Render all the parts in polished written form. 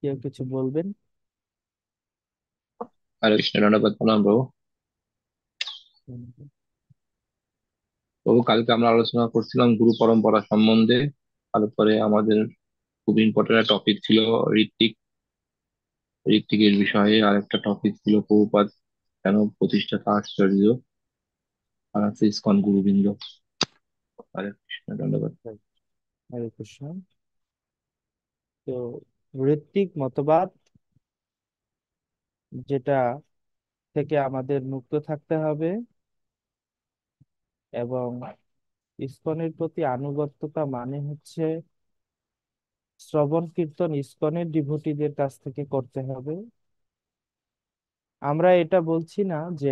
কেউ কিছু বলবেন? হরে কৃষ্ণ, ধন্যবাদ প্রণাম প্রভু। হুম। প্রভু, কালকে আমরা আলোচনা করছিলাম গুরু পরম্পরা সম্বন্ধে। তারপরে আমাদের খুব ইম্পর্টেন্ট একটা টপিক ছিল ঋত্বিক। ঋত্বিকের বিষয়ে আরেকটা টপিক ছিল প্রভুপাদ কেন প্রতিষ্ঠাতা আশ্চর্য, আর আছে ইসকন গুরুবৃন্দ। হরে কৃষ্ণ, ধন্যবাদ। হরে কৃষ্ণ। তো ঋত্বিক মতবাদ, যেটা থেকে আমাদের মুক্ত থাকতে হবে এবং ইসকনের প্রতি আনুগত্যতা মানে হচ্ছে শ্রবণ কীর্তন ইসকনের ডিভোটিদের কাছ থেকে করতে হবে। আমরা এটা বলছি না যে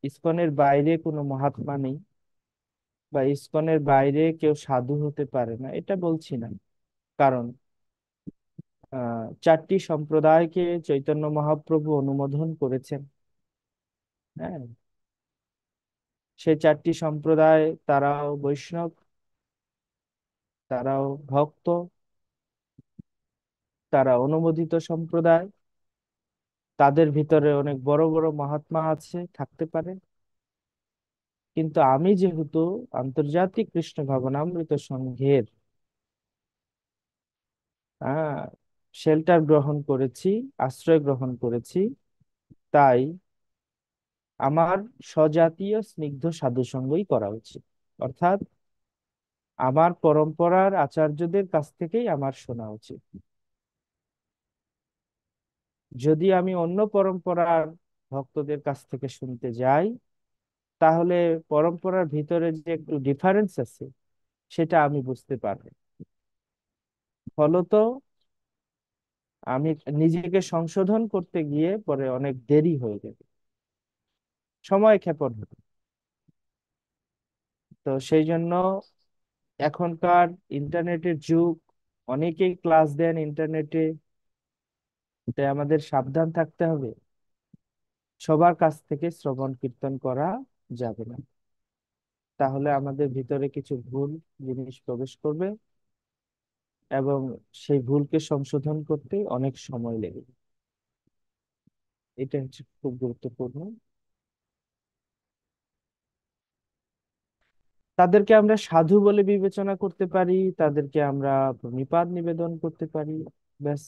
ইসকনের বাইরে কোনো মহাত্মা নেই বা ইসকনের বাইরে কেউ সাধু হতে পারে না, এটা বলছি না। কারণ চারটি সম্প্রদায়কে চৈতন্য মহাপ্রভু অনুমোদন করেছেন। হ্যাঁ, সেই চারটি সম্প্রদায়, তারাও বৈষ্ণব, তারাও ভক্ত, তারা অনুমোদিত সম্প্রদায়। তাদের ভিতরে অনেক বড় বড় মহাত্মা আছে, থাকতে পারে। কিন্তু আমি যেহেতু আন্তর্জাতিক কৃষ্ণ ভাবনামৃত সংঘের শেল্টার গ্রহণ করেছি, আশ্রয় গ্রহণ করেছি, তাই আমার স্বজাতীয় স্নিগ্ধ সাধু সঙ্গই করা উচিত। অর্থাৎ আমার পরম্পরার আচার্যদের কাছ থেকেই আমার শোনা উচিত। যদি আমি অন্য পরম্পরার ভক্তদের কাছ থেকে শুনতে যাই, তাহলে পরম্পরার ভিতরে যে একটু ডিফারেন্স আছে সেটা আমি বুঝতে পারবো। ফলত আমি নিজেকে সংশোধন করতে গিয়ে পরে অনেক দেরি হয়ে যাবে, সময় ক্ষেপণ হবে। তো সেই জন্য এখনকার ইন্টারনেটের যুগ, অনেকেই ক্লাস দেন ইন্টারনেটে, তাই আমাদের সাবধান থাকতে হবে। সবার কাছ থেকে শ্রবণ কীর্তন করা যাবে না, তাহলে আমাদের ভিতরে কিছু ভুল জিনিস প্রবেশ করবে এবং সেই ভুলকে সংশোধন করতে অনেক সময় লেগে যাবে। এটা হচ্ছে খুব গুরুত্বপূর্ণ। তাদেরকে আমরা সাধু বলে বিবেচনা করতে পারি, তাদেরকে আমরা প্রণিপাত নিবেদন করতে পারি, ব্যাস।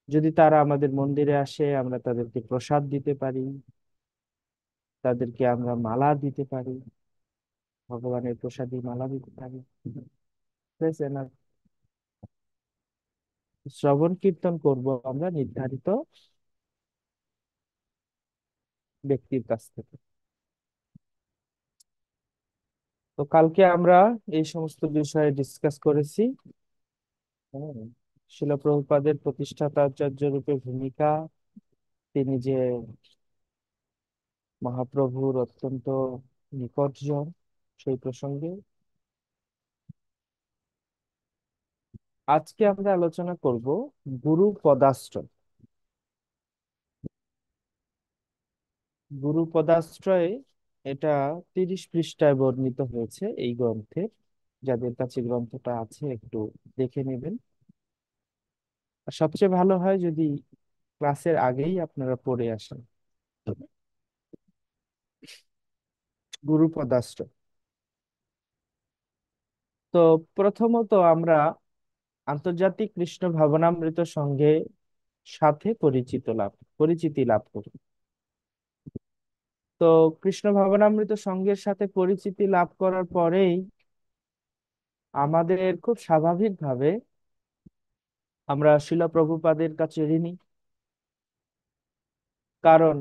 যদি তারা আমাদের মন্দিরে আসে, আমরা তাদেরকে প্রসাদ দিতে পারি, তাদেরকে আমরা মালা দিতে পারি, ভগবানের প্রসাদী মালা দিতে পারি, ব্যাস enough। শ্রবণ কীর্তন করব আমরা নির্ধারিত ব্যক্তির কাছ থেকে। তো কালকে আমরা এই সমস্ত বিষয়ে ডিসকাস করেছি। হ্যাঁ, শিল প্রভুপাদের প্রতিষ্ঠাতা আচার্য রূপে ভূমিকা, তিনি যে মহাপ্রভুর অত্যন্ত নিকটজন, সেই প্রসঙ্গে আজকে আমরা আলোচনা করব গুরু পদাশ্রয়। গুরু পদাশ্রয়ে, এটা 30 পৃষ্ঠায় বর্ণিত হয়েছে এই গ্রন্থে। যাদের কাছে গ্রন্থটা আছে একটু দেখে নেবেন। আর সবচেয়ে ভালো হয় যদি ক্লাসের আগেই আপনারা পড়ে আসেন। গুরু পদাশ্রয়। তো প্রথমত আমরা আন্তর্জাতিক কৃষ্ণ ভাবনামৃত সংঘে সাথে পরিচিতি লাভ করি। তো কৃষ্ণ ভাবনামৃত সংঘের সাথে পরিচিতি লাভ করার পরেই আমাদের খুব স্বাভাবিকভাবে আমরা শিল প্রভুপাদের কাছে ঋণী। কারণ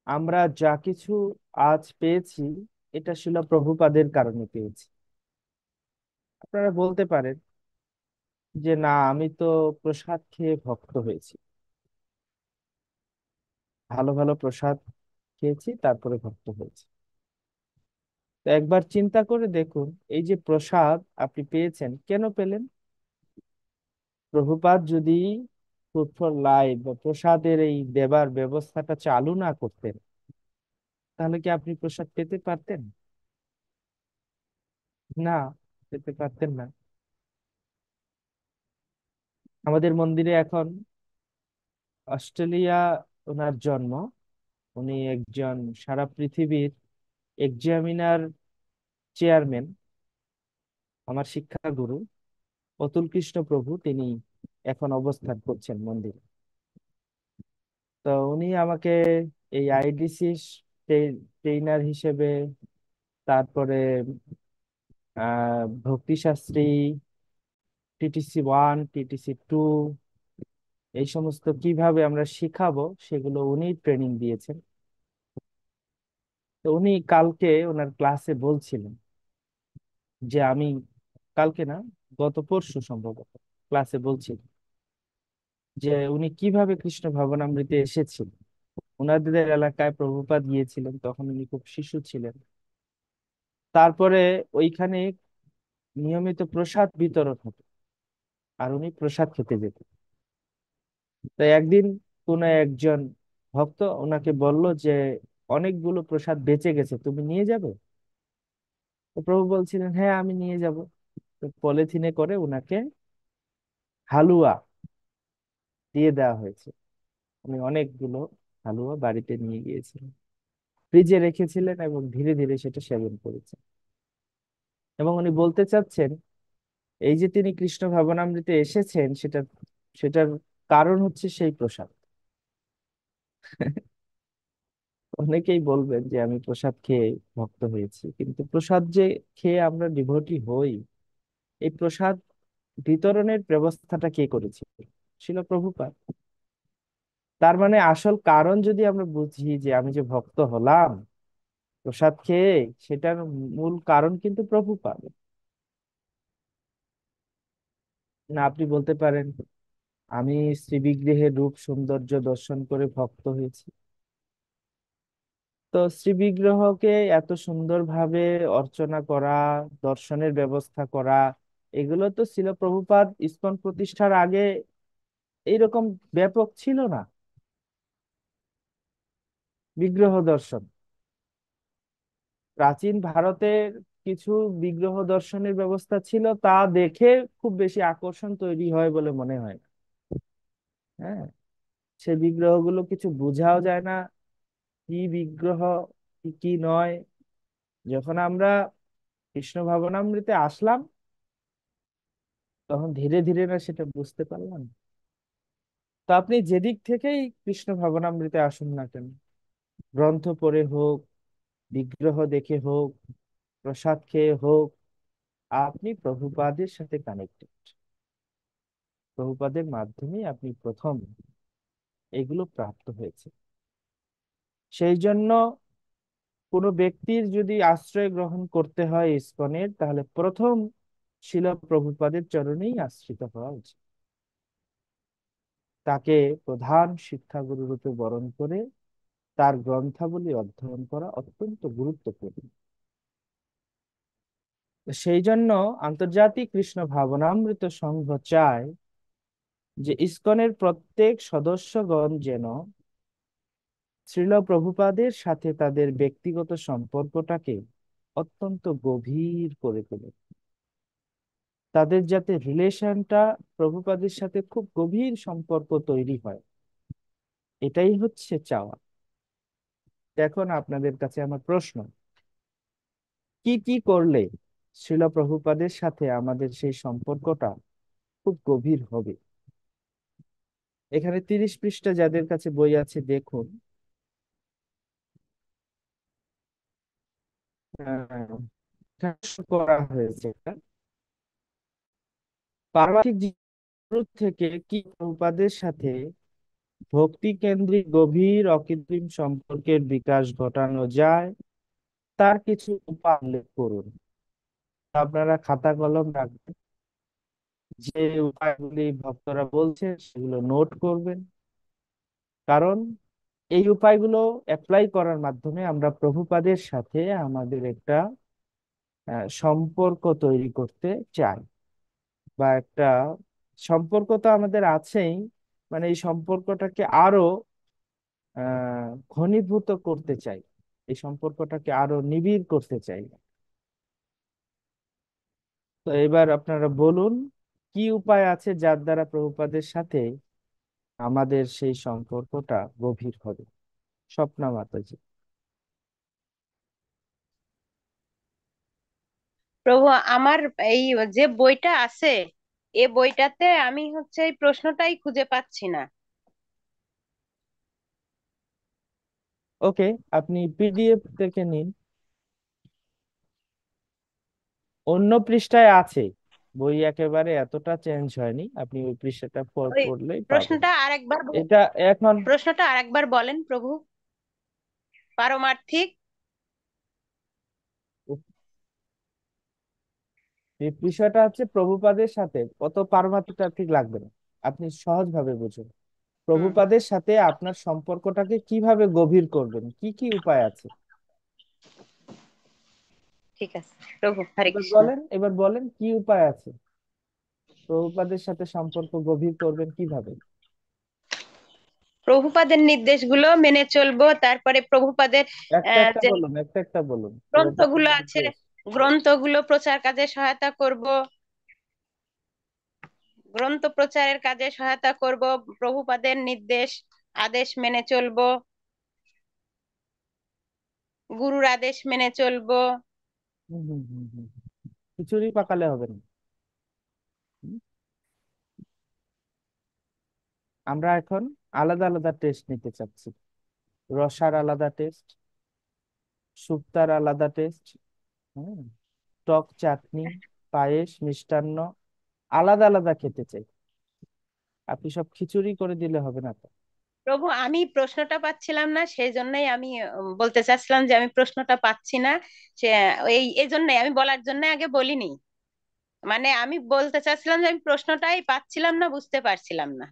আমরা যা কিছু আজ পেয়েছি, এটা শিল প্রভুপাদের কারণে পেয়েছি। আপনারা বলতে পারেন যে না, আমি তো প্রসাদ খেয়ে ভক্ত হয়েছি, ভালো ভালো প্রসাদ খেয়েছি তারপরে ভক্ত হয়েছি। তো একবার চিন্তা করে দেখুন, এই যে প্রসাদ আপনি পেয়েছেন, কেন পেলেন? প্রভুপাদ যদি ফুড ফর লাইফ বা প্রসাদের এই দেবার ব্যবস্থাটা চালু না করতেন, তাহলে কি আপনি প্রসাদ পেতে পারতেন? না, পেতে পারতেন না। আমাদের মন্দিরে এখন অস্ট্রেলিয়া ওনার জন্ম। উনি একজন সারা পৃথিবীর এক্সামিনার চেয়ারম্যান, আমার শিক্ষাগুরু অতুল কৃষ্ণ প্রভু, তিনি এখন অবস্থান করছেন মন্দিরে। তো উনি আমাকে এই আইডিসি ট্রেইনার হিসেবে, তারপরে ভক্তিশাস্ত্রী, TTC 1, TTC 2, এই সমস্ত কিভাবে আমরা শিখাবো সেগুলো উনি ট্রেনিং দিয়েছেন। তো উনি কালকে ওনার ক্লাসে বলছিলেন যে আমি, কালকে না, গত পরশু সম্ভবত ক্লাসে বলছিলেন যে উনি কিভাবে কৃষ্ণ ভাবনামৃতে এসেছিলেন। ওনাদের এলাকায় প্রভুপাদ গিয়েছিলেন, তখন উনি খুব শিশু ছিলেন। তারপরে ওইখানে নিয়মিত প্রসাদ বিতরণ হতো, আর উনি প্রসাদ খেতে যেতেন। তাই একদিন কোন একজন ভক্ত ওনাকে বলল যে অনেকগুলো প্রসাদ বেঁচে গেছে, তুমি নিয়ে যাবে? তো প্রভু বলছিলেন, হ্যাঁ আমি নিয়ে যাব। তো পলিথিনে করে ওনাকে হালুয়া দিয়ে দেওয়া হয়েছে। উনি অনেকগুলো হালুয়া বাড়িতে নিয়ে গিয়েছিলেন, ফ্রিজে রেখেছিলেন এবং ধীরে ধীরে সেটা সেবন করেছেন। এবং উনি বলতে চাচ্ছেন এই যে তিনি কৃষ্ণ ভাবনামৃতে এসেছেন, সেটার কারণ হচ্ছে সেই প্রসাদ। অনেকেই বলবেন যে আমি প্রসাদ খেয়ে ভক্ত হয়েছি, কিন্তু প্রসাদ যে খেয়ে আমরা ডিভোটি হই, এই প্রসাদ বিতরণের ব্যবস্থাটা কে করেছে? ছিল প্রভুপাদ। তার মানে আসল কারণ যদি আমরা বুঝি যে আমি যে ভক্ত হলাম প্রসাদ খেয়ে, সেটার মূল কারণ কিন্তু প্রভুপাদ। না, আপনি বলতে পারেন আমি শ্রীবিগ্রহের রূপ সৌন্দর্য দর্শন করে ভক্ত হয়েছি। তো শ্রীবিগ্রহকে এত সুন্দরভাবে অর্চনা করা, দর্শনের ব্যবস্থা করা, এগুলো তো ছিল প্রভুপাদ ইসকন প্রতিষ্ঠার আগে এইরকম ব্যাপক ছিল না। বিগ্রহ দর্শন প্রাচীন ভারতের কিছু বিগ্রহ দর্শনের ব্যবস্থা ছিল, তা দেখে খুব বেশি আকর্ষণ তৈরি হয় বলে মনে হয় না। হ্যাঁ, সে বিগ্রহগুলো কিছু বোঝাও যায় না, কি বিগ্রহ কি কি নয়। যখন আমরা কৃষ্ণ ভাবনামৃতে আসলাম, তখন ধীরে ধীরে না সেটা বুঝতে পারলাম। তো আপনি যেদিক থেকেই কৃষ্ণ ভাবনামৃতে আসুন না কেন, গ্রন্থ পড়ে হোক, বিগ্রহ দেখে হোক, প্রসাদ খেয়ে হোক, আপনি প্রভুপাদের সাথে কানেক্টেড। প্রভুপাদের মাধ্যমে আপনি প্রথম এগুলো প্রাপ্ত হয়েছে। সেই জন্য কোনো ব্যক্তির যদি আশ্রয় গ্রহণ করতে হয় ইসকনের, তাহলে প্রথম শিল প্রভুপাদের চরণেই আশ্রিত হওয়া উচিত। তাকে প্রধান শিক্ষাগুরু রূপে বরণ করে তার গ্রন্থাবলী অধ্যয়ন করা অত্যন্ত গুরুত্বপূর্ণ। সেই জন্য আন্তর্জাতিক কৃষ্ণ ভাবনামৃত সংঘ চায় যে ইসকনের প্রত্যেক সদস্যগণ যেন শ্রীল প্রভুপাদের সাথে তাদের ব্যক্তিগত সম্পর্কটাকে অত্যন্ত গভীর করে তোলে। তাদের যাতে রিলেশনটা প্রভুপাদের সাথে খুব গভীর সম্পর্ক তৈরি হয়, এটাই হচ্ছে চাওয়া। এখন আপনাদের কাছে আমার প্রশ্ন, কি কি করলে শ্রীল প্রভুপাদের সাথে আমাদের সেই সম্পর্কটা খুব গভীর হবে? এখানে 30 পৃষ্ঠা যাদের কাছে বই আছে দেখুন। করা হয়েছে এটা, পারমার্থিক জীবন থেকে কি প্রভুপাদের সাথে ভক্তি কেন্দ্রিক গভীর অকৃত্রিম সম্পর্কের বিকাশ ঘটানো যায়, তার কিছু উপায় উল্লেখ করুন। আপনারা খাতা কলম রাখবেন, যে উপায়গুলি ভক্তরা বলছে সেগুলো নোট করবেন। কারণ এই উপায়গুলো অ্যাপ্লাই করার মাধ্যমে আমরা প্রভুপাদের সাথে আমাদের একটা সম্পর্ক তৈরি করতে চাই, বা একটা সম্পর্ক তো আমাদের আছেই, মানে এই সম্পর্কটাকে আরো ঘনীভূত করতে চাই, এই সম্পর্কটাকে আরো নিবিড় করতে চাই। তো এবার আপনারা বলুন কি উপায় আছে যার দ্বারা প্রভুপাদের সাথে আমাদের সেই সম্পর্কটা গভীর হবে? স্বপ্না মাতাজি। প্রভু, আমার এই যে বইটা আছে, এ বইটাতে আমি হচ্ছে এই প্রশ্নটাই খুঁজে পাচ্ছি না। ওকে, আপনি পিডিএফ থেকে নিন, অন্য পৃষ্ঠায় আছে। বই একেবারে এতটা চেঞ্জ হয়নি, আপনি ওই পৃষ্ঠাটা ওই পড়লেই পাবেন। প্রশ্নটা আরেকবার এটা এখন প্রশ্নটা আরেকবার বলেন প্রভু। পারমার্থিক। এই বিষয়টা হচ্ছে প্রভুপাদের সাথে কত পারমাত্রিকটা ঠিক লাগবে না, আপনি সহজভাবে বুঝুন। হুম। প্রভুপাদের সাথে আপনার সম্পর্কটাকে কিভাবে গভীর করবেন, কি কি উপায় আছে? ঠিক আছে প্রভু, হরে এবার কৃষ্ণ। বলেন, এবার বলেন কি উপায় আছে প্রভুপাদের সাথে সম্পর্ক গভীর করবেন কিভাবে? প্রভুপাদের নির্দেশগুলো মেনে চলবো, তারপরে প্রভুপাদের একটা একটা যে বলুন, একটা একটা বলুন, প্রভুপাদের গ্রন্থগুলো আছে, নির্দেশ। গ্রন্থগুলো প্রচার কাজে সহায়তা করব, গ্রন্থ প্রচারের কাজে সহায়তা করব, প্রভুপাদের নির্দেশ আদেশ মেনে চলবো, গুরুর আদেশ মেনে চলবো। হম হম হম হম। খিচুড়ি পাকালে হবে না। হুম? আমরা এখন আলাদা আলাদা টেস্ট নিতে চাচ্ছি। রসার আলাদা টেস্ট, শুক্তার আলাদা টেস্ট, হম, টক চাটনি, পায়েস, মিষ্টান্ন আলাদা আলাদা খেতে চাই। আপনি সব খিচুড়ি করে দিলে হবে না তো। প্রভু, আমি প্রশ্নটা পাচ্ছিলাম না, সেই জন্যই আমি বলতে চাচ্ছিলাম যে আমি প্রশ্নটা পাচ্ছি না। সে এই জন্যই আমি বলার জন্য আগে বলিনি। মানে আমি বলতে চাচ্ছিলাম যে আমি প্রশ্নটাই পাচ্ছিলাম না, বুঝতে পারছিলাম না।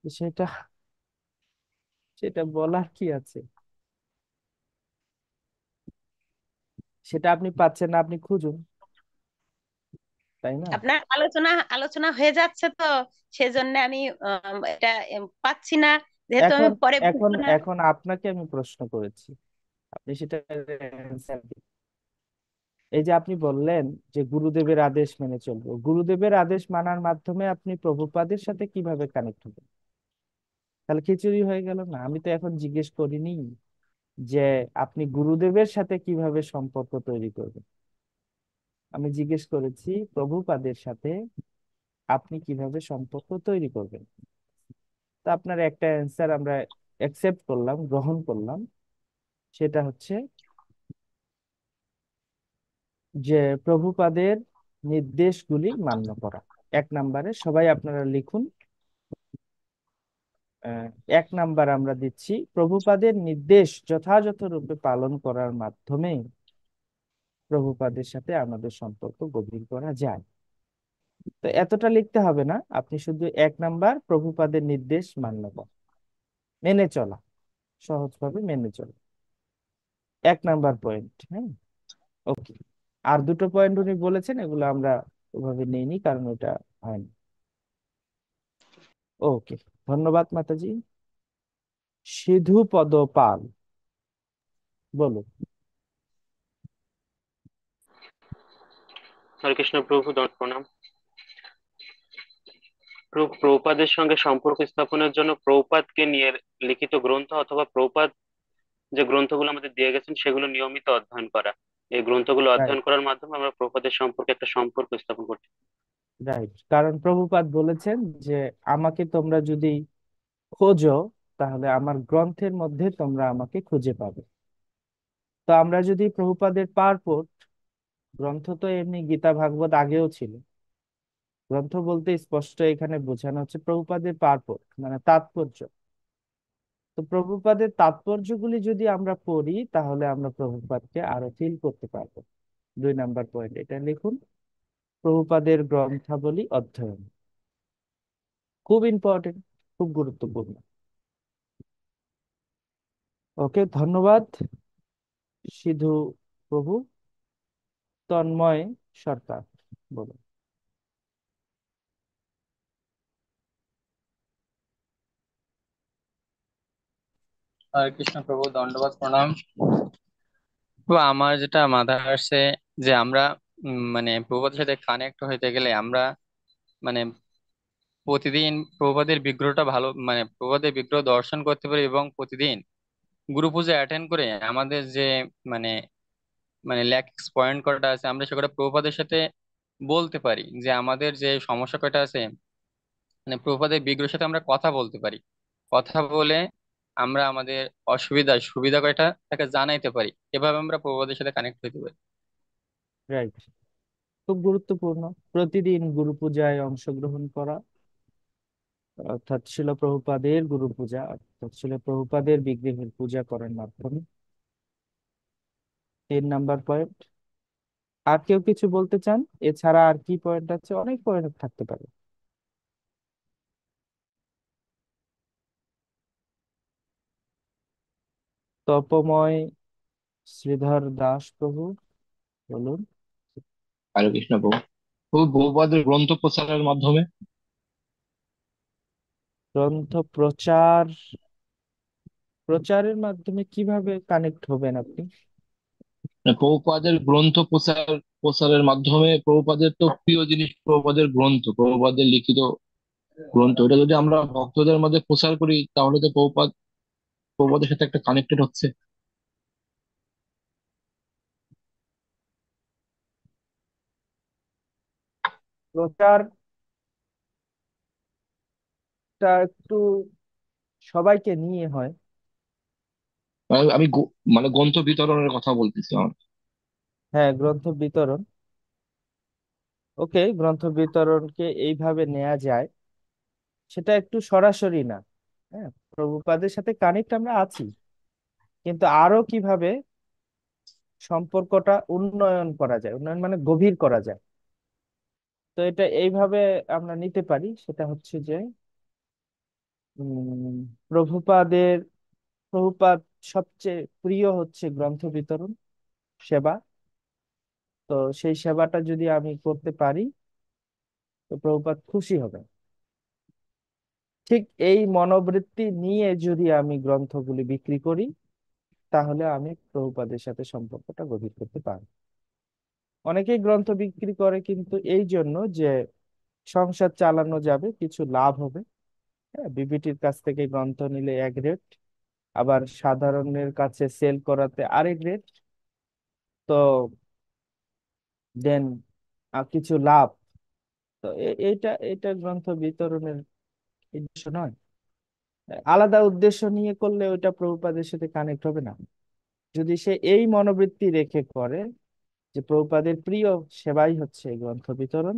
সেটা সেটা বলার কি আছে? সেটা আপনি পাচ্ছেন না, আপনি খুঁজুন, তাই না? আপনার আলোচনা আলোচনা হয়ে যাচ্ছে তো, সেজন্য আমি এটা পাচ্ছি না, যেহেতু আমি এখন পরে এখন বুঝবো না। এখন আপনাকে আমি প্রশ্ন করেছি, আপনি সেটা answer দিন। এই যে আপনি বললেন যে গুরুদেবের আদেশ মেনে চলবো, গুরুদেবের আদেশ মানার মাধ্যমে আপনি প্রভুপাদের সাথে কিভাবে কানেক্ট হবেন? তাহলে খিচুড়ি হয়ে গেল না। আমি তো এখন জিজ্ঞেস করিনি যে আপনি গুরুদেবের সাথে কিভাবে সম্পর্ক তৈরি করবেন, আমি জিজ্ঞেস করেছি প্রভুপাদের সাথে আপনি কিভাবে সম্পর্ক তৈরি করবেন। তো আপনার একটা অ্যান্সার আমরা অ্যাকসেপ্ট করলাম, গ্রহণ করলাম। সেটা হচ্ছে যে প্রভুপাদের নির্দেশগুলি মান্য করা। এক নম্বরে সবাই আপনারা লিখুন, আহ, এক নাম্বার আমরা দিচ্ছি, প্রভুপাদের নির্দেশ যথাযথ রূপে পালন করার মাধ্যমে প্রভুপাদের সাথে আমাদের সম্পর্ক গভীর করা যায়। তো এতটা লিখতে হবে না, আপনি শুধু এক নাম্বার প্রভুপাদের নির্দেশ মান্য করা, মেনে চলা, সহজভাবে মেনে চলা, এক নাম্বার পয়েন্ট। হ্যাঁ, ওকে। আর দুটো পয়েন্ট উনি বলেছেন, এগুলো আমরা ওভাবে নেইনি কারণ ওটা হয়নি। ওকে, ধন্যবাদ মাতাজি। সিধু পদ পাল, বলুন। হরে কৃষ্ণ প্রভু, দণ্ড প্রণাম। প্রভুপাদের সঙ্গে সম্পর্ক স্থাপনের জন্য প্রভুপাদকে নিয়ে লিখিত গ্রন্থ অথবা প্রভুপাদ যে গ্রন্থগুলো আমাদের দিয়ে গেছেন সেগুলো নিয়মিত অধ্যয়ন করা। এই গ্রন্থগুলো রাইট, অধ্যয়ন করার মাধ্যমে আমরা প্রভুপাদের সম্পর্কে একটা সম্পর্ক স্থাপন করতে পারি। রাইট, কারণ প্রভুপাদ বলেছেন যে আমাকে তোমরা যদি খোঁজো তাহলে আমার গ্রন্থের মধ্যে তোমরা আমাকে খুঁজে পাবে। তো আমরা যদি প্রভুপাদের পারপোর্ট, গ্রন্থ তো এমনি গীতা ভাগবত আগেও ছিল, গ্রন্থ বলতে স্পষ্ট এখানে বোঝানো হচ্ছে প্রভুপাদের পারপোর্ট মানে তাৎপর্য। তো প্রভুপাদের তাৎপর্যগুলি যদি আমরা পড়ি তাহলে আমরা প্রভুপাদকে আরো ফিল করতে পারবো। দুই নাম্বার পয়েন্ট এটা লিখুন, প্রভুপাদের গ্রন্থাবলী অধ্যয়ন খুব ইম্পর্টেন্ট, খুব গুরুত্বপূর্ণ। ওকে, ধন্যবাদ সিধু প্রভু। তন্ময় সরকার, বলুন। হরে কৃষ্ণ প্রভু, দণ্ডবাদ প্রণাম। তো আমার যেটা মাথায় আসছে যে আমরা মানে প্রভুপাদের সাথে কানেক্ট হইতে গেলে আমরা মানে প্রতিদিন প্রভুপাদের বিগ্রহটা ভালো মানে প্রভুপাদের বিগ্রহ দর্শন করতে পারি এবং প্রতিদিন গুরু পূজা অ্যাটেন্ড করে আমাদের যে মানে মানে ল্যাকিংস পয়েন্ট কয়টা আছে আমরা সেটা প্রভুপাদের সাথে বলতে পারি, যে আমাদের যে সমস্যা কয়টা আছে মানে প্রভুপাদের বিগ্রহের সাথে আমরা কথা বলতে পারি। কথা বলে আমরা আমাদের অসুবিধা সুবিধা কয়টা তাকে জানাইতে পারি। এভাবে আমরা প্রভুপাদের সাথে কানেক্ট হইতে পারি। রাইট, খুব গুরুত্বপূর্ণ। প্রতিদিন গুরু পূজায় অংশগ্রহণ করা, অর্থাৎ ছিল প্রভুপাদের গুরু পূজা, অর্থাৎ ছিল প্রভুপাদের বিগ্রহের পূজা করার মাধ্যমে। 3 নাম্বার পয়েন্ট। আর কেউ কিছু বলতে চান? এছাড়া আর কি পয়েন্ট আছে? অনেক পয়েন্ট থাকতে পারে। তপময় শ্রীধর দাস প্রভু, বলুন। হরে কৃষ্ণ প্রভু। প্রভু বহুপাদের গ্রন্থ প্রচারের মাধ্যমে। গ্রন্থ প্রচার, প্রচারের মাধ্যমে কিভাবে কানেক্ট হবেন আপনি? মানে প্রভুপাদের গ্রন্থ প্রচারের মাধ্যমে। প্রভুপাদের তো প্রিয় জিনিস প্রভুপাদের গ্রন্থ, প্রভুপাদের লিখিত গ্রন্থ। এটা যদি আমরা ভক্তদের মধ্যে প্রচার করি তাহলে তো প্রভুপাদের সাথে একটা কানেক্টেড হচ্ছে। প্রচারটা একটু সবাইকে নিয়ে হয়। আমি মানে গ্রন্থ বিতরণের কথা বলতেছি আমার। হ্যাঁ, গ্রন্থ বিতরণ, ওকে, গ্রন্থ বিতরণকে এইভাবে নেওয়া যায়। সেটা একটু সরাসরি না। হ্যাঁ, প্রভুপাদের সাথে কানেক্ট আমরা আছি, কিন্তু আরো কিভাবে সম্পর্কটা উন্নয়ন করা যায়, উন্নয়ন মানে গভীর করা যায়। তো এটা এইভাবে আমরা নিতে পারি। সেটা হচ্ছে যে উম প্রভুপাদের, প্রভুপাদ সবচেয়ে প্রিয় হচ্ছে গ্রন্থ বিতরণ সেবা। তো সেই সেবাটা যদি আমি করতে পারি তো প্রভুপাদ খুশি হবে। ঠিক এই মনোবৃত্তি নিয়ে যদি আমি গ্রন্থগুলি বিক্রি করি তাহলে আমি প্রভুপাদের সাথে সম্পর্কটা গভীর করতে পারি। অনেকেই গ্রন্থ বিক্রি করে কিন্তু এই জন্য যে সংসার চালানো যাবে, কিছু লাভ হবে। হ্যাঁ, বিবিটির কাছ থেকে গ্রন্থ নিলে এক রেট, আবার সাধারণের কাছে সেল করাতে আরেক রেট। তো দেন কিছু লাভ। তো এইটা এটা গ্রন্থ বিতরণের উদ্দেশ্য নয়। আলাদা উদ্দেশ্য নিয়ে করলে ওইটা প্রভুপাদের সাথে কানেক্ট হবে না। যদি সে এই মনোবৃত্তি রেখে করে যে প্রভুপাদের প্রিয় সেবাই হচ্ছে এই গ্রন্থ বিতরণ,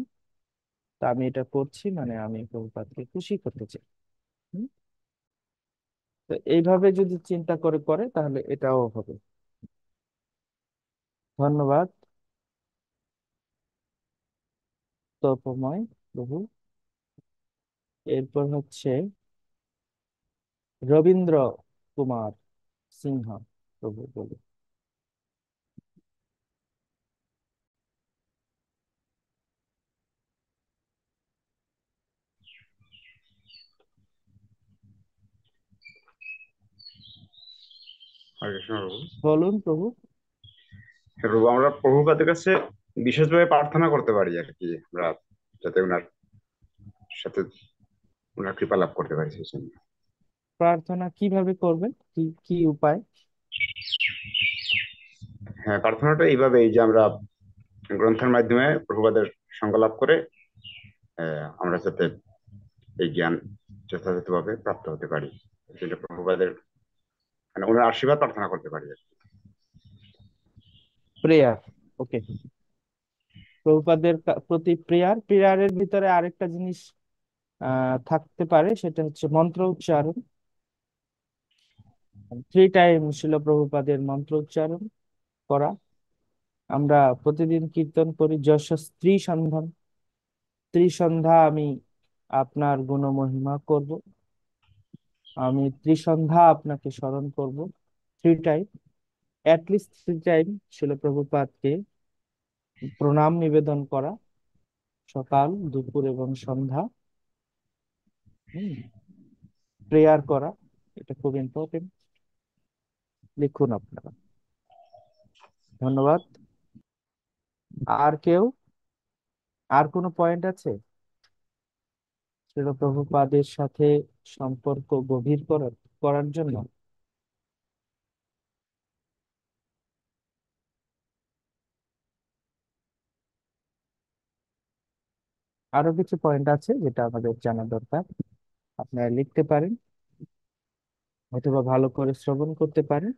তা আমি এটা করছি মানে আমি প্রভুপাদকে খুশি করতে চাই। হুম? তো এইভাবে যদি চিন্তা করে করে তাহলে এটাও হবে। ধন্যবাদ তপময় প্রভু। এরপর হচ্ছে রবীন্দ্র কুমার সিংহ প্রভু, বলুন। হরে কৃষ্ণ প্রভু। বলুন প্রভু। হ্যাঁ প্রভু, আমরা প্রভুপাদের কাছে বিশেষভাবে প্রার্থনা করতে পারি আর কি, আমরা যাতে ওনার সাথে ওনার কৃপা লাভ করতে পারি সেই জন্য। প্রার্থনা কিভাবে করবেন, কি কি উপায়? হ্যাঁ, প্রার্থনাটা এইভাবে, এই যে আমরা গ্রন্থের মাধ্যমে প্রভুপাদের সঙ্গ লাভ করে আমরা যাতে এই জ্ঞান যথাযথভাবে প্রাপ্ত হতে পারি, সেটা প্রভুপাদের মানে ওনার আশীর্বাদ প্রার্থনা করতে পারি আর কি। প্রেয়ার, ওকে। প্রভুপাদের প্রতি প্রেয়ার, প্রেয়ারের ভিতরে আরেকটা জিনিস থাকতে পারে, সেটা হচ্ছে মন্ত্র উচ্চারণ। 3 টাইম শিল প্রভুপাদের মন্ত্র উচ্চারণ করা। আমরা প্রতিদিন কীর্তন করি যশ স্ত্রী সন্ধান, স্ত্রী সন্ধ্যা আমি আপনার গুণমহিমা করব, আমি ত্রিসন্ধ্যা আপনাকে স্মরণ করব। 3 টাইম, অ্যাটলিস্ট 3 টাইম শিল প্রভুপাদকে প্রণাম নিবেদন করা, সকাল দুপুর এবং সন্ধ্যা। প্রেয়ার করা, এটা খুব ইম্পর্টেন্ট। লিখুন আপনারা। ধন্যবাদ। আর কেউ, আর কোনো পয়েন্ট আছে শিল প্রভুপাদের সাথে সম্পর্ক গভীর করার করার জন্য? আরো কিছু পয়েন্ট আছে যেটা আমাদের জানা দরকার, আপনারা লিখতে পারেন অথবা ভালো করে শ্রবণ করতে পারেন।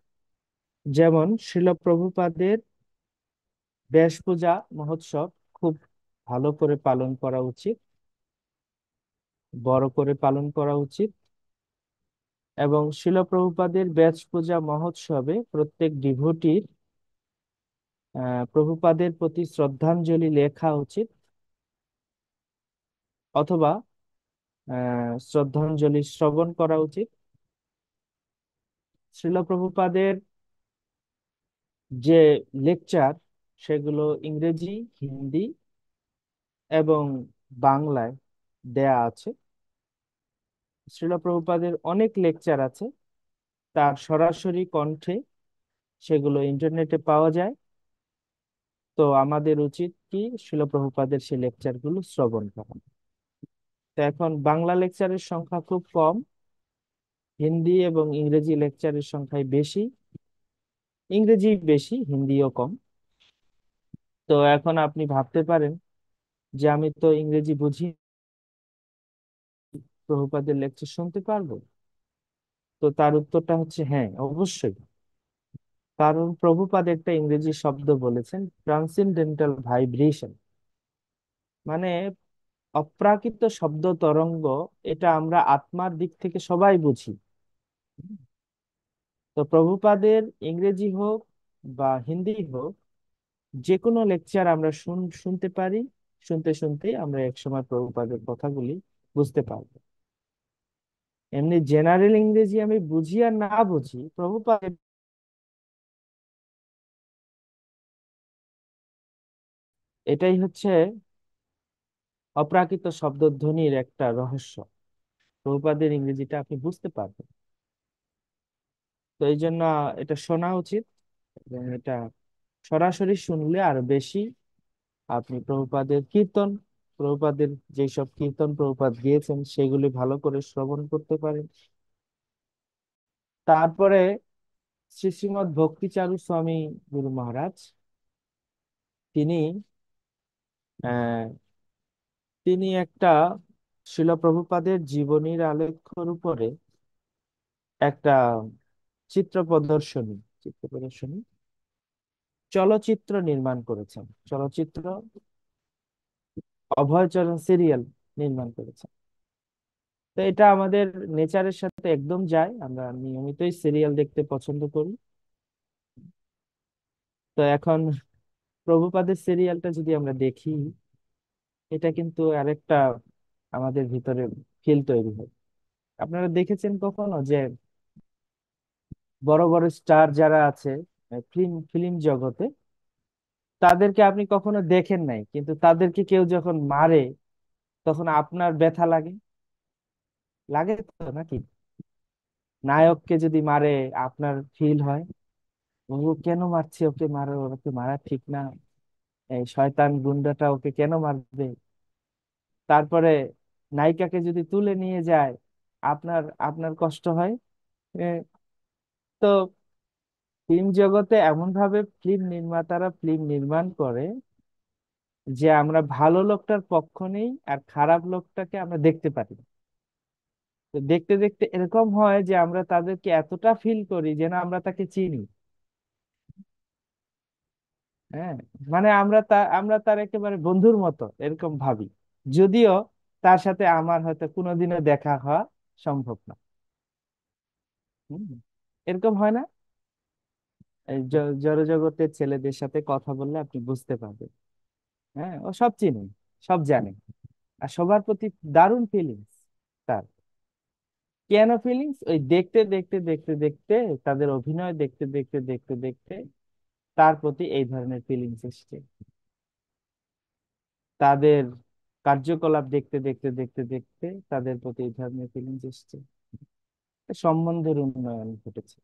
যেমন শিল প্রভুপাদের ব্যাস পূজা মহোৎসব খুব ভালো করে পালন করা উচিত, বড় করে পালন করা উচিত। এবং শিল প্রভুপাদের ব্যাস পূজা মহোৎসবে প্রত্যেক ডিভোটির প্রভুপাদের প্রতি শ্রদ্ধাঞ্জলি লেখা উচিত, অথবা শ্রদ্ধাঞ্জলি শ্রবণ করা উচিত। শিল প্রভুপাদের যে লেকচার, সেগুলো ইংরেজি, হিন্দি এবং বাংলায় দেয়া আছে। শিল প্রভুপাদের অনেক লেকচার আছে, তার সরাসরি কণ্ঠে সেগুলো ইন্টারনেটে পাওয়া যায়। তো আমাদের উচিত কি শিল প্রভুপাদের সেই লেকচার গুলো শ্রবণ করা। তো এখন বাংলা লেকচারের সংখ্যা খুব কম, হিন্দি এবং ইংরেজি লেকচারের সংখ্যাই বেশি। ইংরেজি বেশি, হিন্দিও কম। তো এখন আপনি ভাবতে পারেন যে আমি তো ইংরেজি বুঝি, প্রভুপাদের লেকচার শুনতে পারবো? তো তার উত্তরটা হচ্ছে হ্যাঁ, অবশ্যই। কারণ প্রভুপাদ একটা ইংরেজি শব্দ বলেছেন, ট্রান্সেন্ডেন্টাল ভাইব্রেশন, মানে অপ্রাকৃত শব্দ তরঙ্গ। এটা আমরা আত্মার দিক থেকে সবাই বুঝি। তো প্রভুপাদের ইংরেজি হোক বা হিন্দি হোক, যে কোনো লেকচার আমরা শুনতে পারি। শুনতে শুনতে আমরা একসময় প্রভুপাদের কথাগুলি বুঝতে পারবো। এমনি জেনারেল ইংরেজি আমি বুঝি আর না বুঝি, প্রভুপাদের এটাই হচ্ছে অপ্রাকৃত শব্দধ্বনির একটা রহস্য। প্রভুপাদের ইংরেজিটা আপনি বুঝতে পারবেন। তো এই জন্য এটা শোনা উচিত, এবং এটা সরাসরি শুনলে আরো বেশি আপনি প্রভুপাদের কীর্তন, প্রভুপাদের যেসব কীর্তন প্রভুপাদ গিয়েছেন সেগুলি ভালো করে শ্রবণ করতে পারেন। তারপরে শ্রী শ্রীমৎ ভক্তিচারু স্বামী গুরু মহারাজ, তিনি আহ তিনি একটা শিল প্রভুপাদের জীবনীর আলেখ্যর উপরে একটা চিত্র প্রদর্শনী চলচ্চিত্র নির্মাণ করেছেন। চলচ্চিত্র অভয়চরণ সিরিয়াল নির্মাণ করেছেন। তো এটা আমাদের নেচারের সাথে একদম যায়, আমরা নিয়মিতই সিরিয়াল দেখতে পছন্দ করি। তো এখন প্রভুপাদের সিরিয়ালটা যদি আমরা দেখি, এটা কিন্তু আরেকটা আমাদের ভিতরে ফিল তৈরি হয়। আপনারা দেখেছেন কখনো যে বড় বড় স্টার যারা আছে ফিল্ম ফিল্ম জগতে, তাদেরকে আপনি কখনো দেখেন নাই, কিন্তু তাদেরকে কেউ যখন মারে তখন আপনার ব্যথা লাগে? লাগে তো নাকি? নায়ককে যদি মারে আপনার ফিল হয়, ও কেন মারছে, ওকে মারো, ওকে মারা ঠিক না, এই শয়তান গুন্ডাটা ওকে কেন মারবে। তারপরে নায়িকাকে যদি তুলে নিয়ে যায়, আপনার আপনার কষ্ট হয়। এ, তো ফিল্ম জগতে এমন ভাবে ফিল্ম নির্মাতারা ফিল্ম নির্মাণ করে যে আমরা ভালো লোকটার পক্ষ নেই, আর খারাপ লোকটাকে আমরা দেখতে পারি না। তো দেখতে দেখতে এরকম হয় যে আমরা তাদেরকে এতটা ফিল করি যেন আমরা তাকে চিনি। হ্যাঁ, মানে আমরা তার একেবারে বন্ধুর মতো এরকম ভাবি, যদিও তার সাথে আমার হয়তো কোনোদিনও দেখা হওয়া সম্ভব না। হুম, এরকম হয় না? এই জড়জগতের ছেলেদের সাথে কথা বললে আপনি বুঝতে পারবেন। হ্যাঁ, ও সব চিনে, সব জানে, আর সবার প্রতি দারুণ ফিলিংস তার। কেন ফিলিংস? ওই দেখতে দেখতে দেখতে দেখতে, তাদের অভিনয় দেখতে দেখতে দেখতে দেখতে তার প্রতি এই ধরনের ফিলিংস এসছে। তাদের কার্যকলাপ দেখতে দেখতে দেখতে দেখতে তাদের প্রতি এই ধরনের ফিলিংস এসছে। সম্বন্ধের উন্নয়ন ঘটেছে।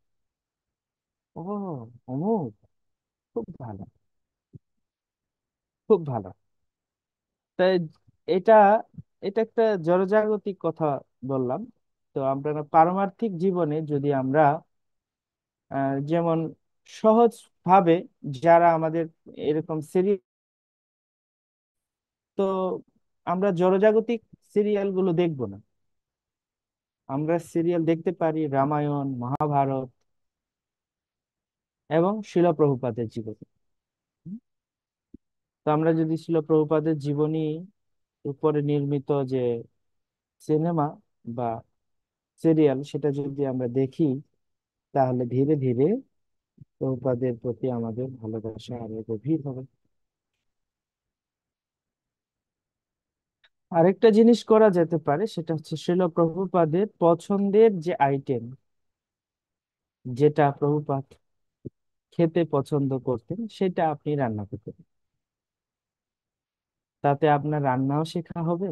ও, অমুক খুব ভালো। খুব ভালো। তাই এটা এটা একটা জড়জাগতিক কথা বললাম। তো আমরা পারমার্থিক জীবনে যদি আমরা যেমন সহজ ভাবে যারা আমাদের এরকম সিরিয়াল, তো আমরা জড়জাগতিক সিরিয়াল গুলো দেখবো না, আমরা সিরিয়াল দেখতে পারি রামায়ণ, মহাভারত এবং শিল প্রভুপাদের জীবনী। তো আমরা যদি শিল প্রভুপাদের জীবনী উপরে নির্মিত যে সিনেমা বা সিরিয়াল সেটা যদি আমরা দেখি, তাহলে ধীরে ধীরে প্রভুপাদের প্রতি আমাদের ভালোবাসা আরো গভীর হবে। আরেকটা জিনিস করা যেতে পারে, সেটা হচ্ছে শিল প্রভুপাদের পছন্দের যে আইটেম, যেটা প্রভুপাদ খেতে পছন্দ করতেন, সেটা আপনি রান্না করতে পারেন। তাতে আপনার রান্নাও শেখা হবে,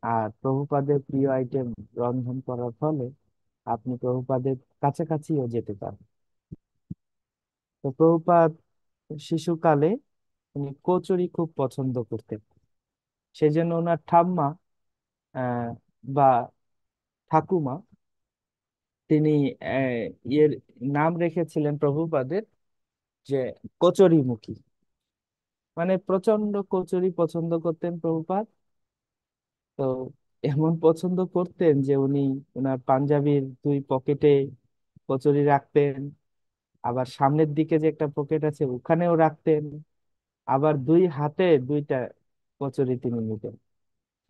আর প্রভুপাদের প্রিয় আইটেম রন্ধন করার ফলে আপনি প্রভুপাদের কাছাকাছিও যেতে পারেন। তো প্রভুপাদ শিশুকালে উনি কচুরি খুব পছন্দ করতেন। সেজন্য ওনার ঠাম্মা আহ বা ঠাকুমা, তিনি ইয়ের নাম রেখেছিলেন প্রভুপাদের যে কচুরিমুখী। মানে প্রচন্ড কচুরি পছন্দ করতেন প্রভুপাদ। তো এমন পছন্দ করতেন যে উনি ওনার পাঞ্জাবির দুই পকেটে কচুরি রাখতেন, আবার সামনের দিকে যে একটা পকেট আছে ওখানেও রাখতেন, আবার দুই হাতে দুইটা কচুরি তিনি নিতেন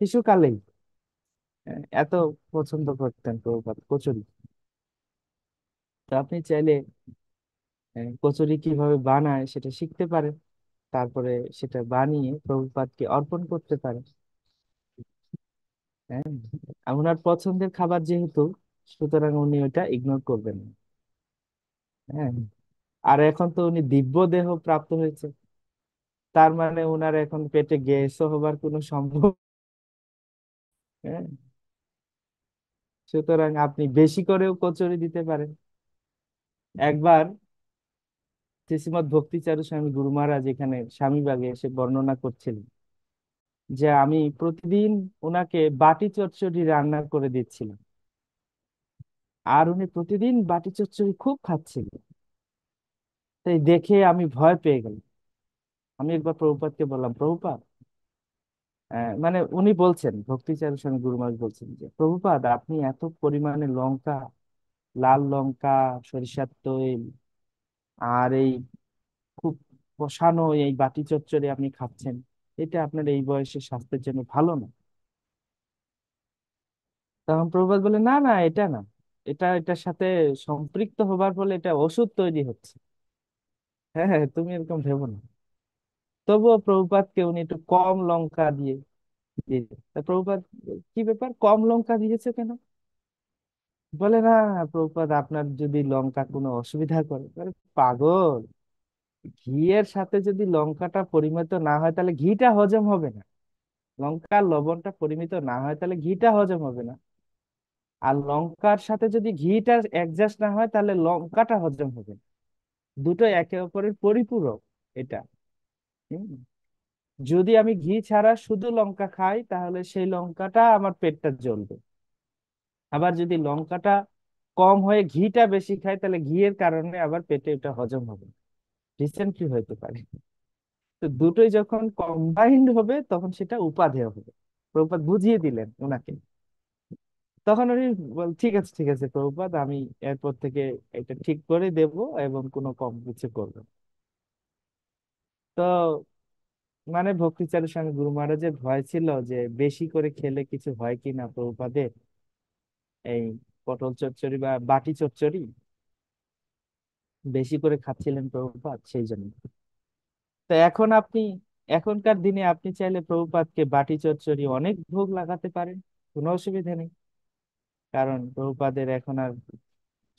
শিশুকালেই। এত পছন্দ করতেন প্রভুপাদ কচুরি। তো আপনি চাইলে কচুরি কিভাবে বানায় সেটা শিখতে পারেন, তারপরে সেটা বানিয়ে প্রভুপাদকে অর্পণ করতে পারেন। হ্যাঁ, আর ওনার পছন্দের খাবার যেহেতু, সুতরাং উনি ওটা ইগনোর করবেন না। হ্যাঁ, আর এখন তো উনি দিব্য দেহ প্রাপ্ত হয়েছে, তার মানে ওনার এখন পেটে গ্যাসও হবার কোনো সম্ভব। হ্যাঁ, সুতরাং আপনি বেশি করেও কচুরি দিতে পারেন। একবার শ্রীশ্রীমৎ ভক্তিচারু স্বামী গুরু মহারাজ এখানে স্বামীবাগে এসে বর্ণনা করছিলেন যে আমি প্রতিদিন ওনাকে বাটি চচ্চড়ি রান্না করে দিচ্ছিলাম, আর উনি প্রতিদিন বাটি চচ্চড়ি খুব খাচ্ছিলেন। তাই দেখে আমি ভয় পেয়ে গেলাম। আমি একবার প্রভুপাদকে বললাম, প্রভুপাদ মানে উনি বলছেন, ভক্তিচারু স্বামী গুরু মহারাজ বলছেন যে প্রভুপাদ আপনি এত পরিমাণে লঙ্কা, লাল লঙ্কা, সরিষার তেল, আর এই খুব কষানো এই বাটি চচ্চড়ি আপনি খাচ্ছেন, এটা আপনার এই বয়সে স্বাস্থ্যের জন্য ভালো না। তখন প্রভুপাদ বলে, না না এটা না, এটার সাথে সম্পৃক্ত হবার ফলে এটা ওষুধ তৈরি হচ্ছে। হ্যাঁ হ্যাঁ, তুমি এরকম ভেবো না। তবুও প্রভুপাদকে উনি একটু কম লঙ্কা দিয়ে দিয়েছে। তা প্রভুপাদ, কি ব্যাপার কম লঙ্কা দিয়েছে কেন? বলে, না প্রভুপাদ আপনার যদি লঙ্কা কোনো অসুবিধা করে। বলে, পাগল, ঘিয়ের সাথে যদি লঙ্কাটা পরিমিত না হয় তাহলে ঘিটা হজম হবে না। লঙ্কার লবণটা পরিমিত না হয় তাহলে ঘিটা হজম হবে না। আর লঙ্কার সাথে যদি ঘিটা অ্যাডজাস্ট না হয় তাহলে লঙ্কাটা হজম হবে না। দুটো একে অপরের পরিপূরক এটা। হুম। যদি আমি ঘি ছাড়া শুধু লঙ্কা খাই তাহলে সেই লঙ্কাটা আমার পেটটা জ্বলবে। আবার যদি লঙ্কাটা কম হয়ে ঘিটা বেশি খাই তাহলে ঘিয়ের কারণে আবার পেটে এটা হজম হবে, রিসেন্টলি হতে পারে। তো দুটোই যখন কম্বাইন্ড হবে তখন সেটা উপাদেয় হবে। প্রভুপাদ বুঝিয়ে দিলেন ওনাকে। তখন উনি ঠিক আছে ঠিক আছে প্রভুপাদ, আমি এরপর থেকে এটা ঠিক করে দেব এবং কোনো কম কিছু করবো না।" তো মানে ভক্তিচারী স্বামী গুরু মহারাজের ভয় ছিল যে বেশি করে খেলে কিছু হয় কিনা প্রভুপাদের, এই পটল চচ্চড়ি বা বাটি চচ্চড়ি বেশি করে খাচ্ছিলেন প্রভুপাদ, সেই জন্য। তো এখন আপনি, এখনকার দিনে আপনি চাইলে প্রভুপাদকে বাটি চচ্চড়ি অনেক ভোগ লাগাতে পারেন, কোনো অসুবিধা নেই। কারণ প্রভুপাদের এখন আর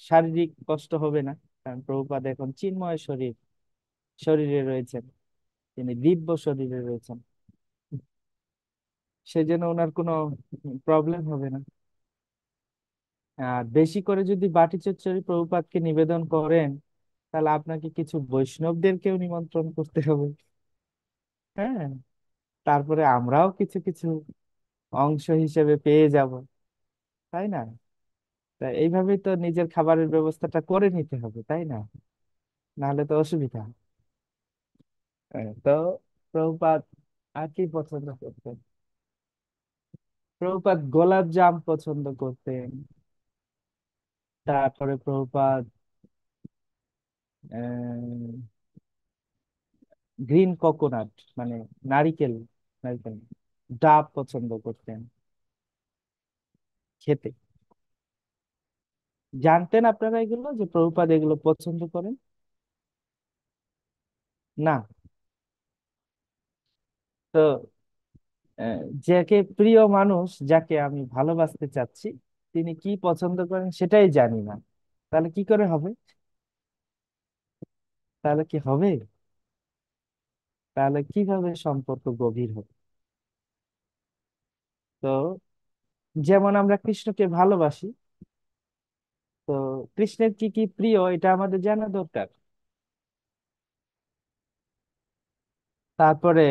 শারীরিক কষ্ট হবে না, কারণ প্রভুপাদ এখন চিন্ময় শরীরে রয়েছেন, তিনি দিব্য শরীরে রয়েছেন। সেজন্য ওনার কোনো প্রবলেম হবে না। আর বেশি করে যদি বাটি চচ্চড়ি প্রভুপাদকে নিবেদন করেন, তাহলে আপনাকে কিছু বৈষ্ণবদেরকেও নিমন্ত্রণ করতে হবে। হ্যাঁ, তারপরে আমরাও কিছু কিছু অংশ হিসেবে পেয়ে যাব, তাই না? তা এইভাবেই তো নিজের খাবারের ব্যবস্থাটা করে নিতে হবে, তাই না? নাহলে তো অসুবিধা। তো প্রভুপাদ আর কি পছন্দ করতেন? প্রভুপাদ গোলাপ জাম পছন্দ করতেন। তারপরে প্রভুপাদ গ্রিন কোকোনাট, মানে নারিকেল, নারিকেল ডাব পছন্দ করতেন খেতে। জানতেন আপনারা এগুলো, যে প্রভুপাদ এগুলো পছন্দ করেন? না? তো যাকে প্রিয় মানুষ, যাকে আমি ভালোবাসতে চাচ্ছি, তিনি কি পছন্দ করেন সেটাই জানি না, তাহলে কি করে হবে? তাহলে কি হবে? তাহলে কিভাবে সম্পর্ক গভীর হবে? তো যেমন আমরা কৃষ্ণকে ভালোবাসি, তো কৃষ্ণের কি কি প্রিয় এটা আমাদের জানা দরকার। তারপরে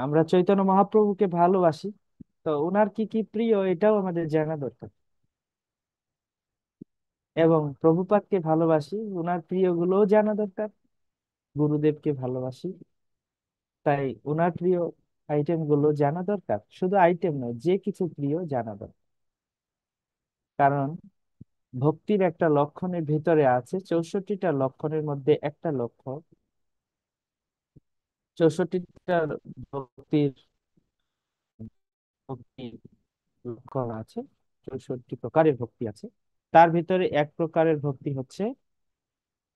আমরা চৈতন্য মহাপ্রভুকে ভালোবাসি, তো ওনার কি কি প্রিয় এটাও আমাদের জানা দরকার। এবং প্রভুপাদকে ভালোবাসি, ওনার প্রিয় গুলোও জানা দরকার। গুরুদেবকে ভালোবাসি, তাই ওনার প্রিয় আইটেম গুলো জানা দরকার। শুধু আইটেম নয়, যে কিছু প্রিয় জানা দরকার। কারণ ভক্তির একটা লক্ষণের ভিতরে আছে 64টা লক্ষণের মধ্যে একটা লক্ষণ, 64টা ভক্তির ভক্তির লক্ষণ আছে, 64 প্রকারের ভক্তি আছে। তার ভিতরে এক প্রকারের ভক্তি হচ্ছে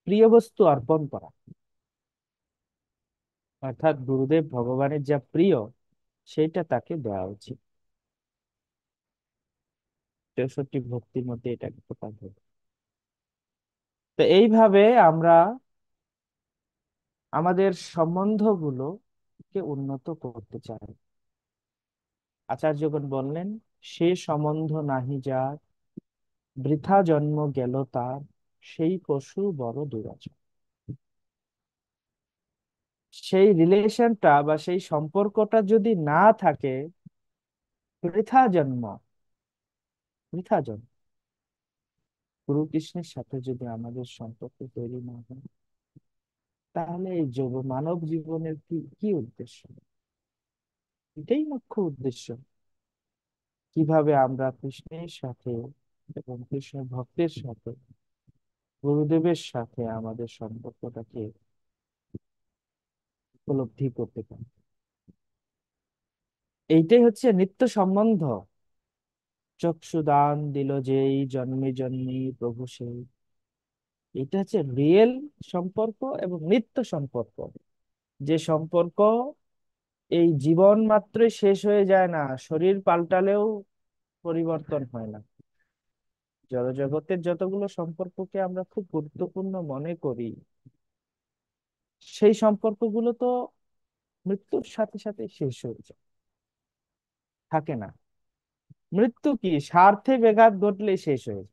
প্রিয় বস্তু অর্পণ করা। অর্থাৎ গুরুদেব ভগবানের যা প্রিয় সেইটা তাকে দেওয়া উচিত। 64 ভক্তির মধ্যে এটা একটা প্রকার ভক্তি। তো এইভাবে আমরা আমাদের সম্বন্ধগুলোকে উন্নত করতে চাই। আচার্যগণ বললেন, সে সম্বন্ধ নাহি যার, বৃথা জন্ম গেল তার, সেই পশু বড় দুরাচার। সেই রিলেশনটা বা সেই সম্পর্কটা যদি না থাকে, বৃথা জন্ম, বৃথা জন্ম। গুরু কৃষ্ণের সাথে যদি আমাদের সম্পর্ক তৈরি না হয়, তাহলে এই মানব জীবনের কি কি উদ্দেশ্য? এটাই মুখ্য উদ্দেশ্য। কিভাবে আমরা কৃষ্ণের সাথে এবং কৃষ্ণ ভক্তের সাথে, গুরুদেবের সাথে আমাদের সম্পর্কটাকে উপলব্ধি করতে পারি, এইটাই হচ্ছে নিত্য সম্বন্ধ। চক্ষুদান দিল যেই, জন্মে জন্মে প্রভু সেই। এটা হচ্ছে রিয়েল সম্পর্ক এবং নিত্য সম্পর্ক। যে সম্পর্ক এই জীবন মাত্রই শেষ হয়ে যায় না, শরীর পাল্টালেও পরিবর্তন হয় না। জড়জগতের যতগুলো সম্পর্ককে আমরা খুব গুরুত্বপূর্ণ মনে করি, সেই সম্পর্কগুলো তো মৃত্যুর সাথে সাথে শেষ হয়ে যায়, থাকে না। মৃত্যু কি, স্বার্থে ব্যাঘাত ঘটলে শেষ হয়ে যায়।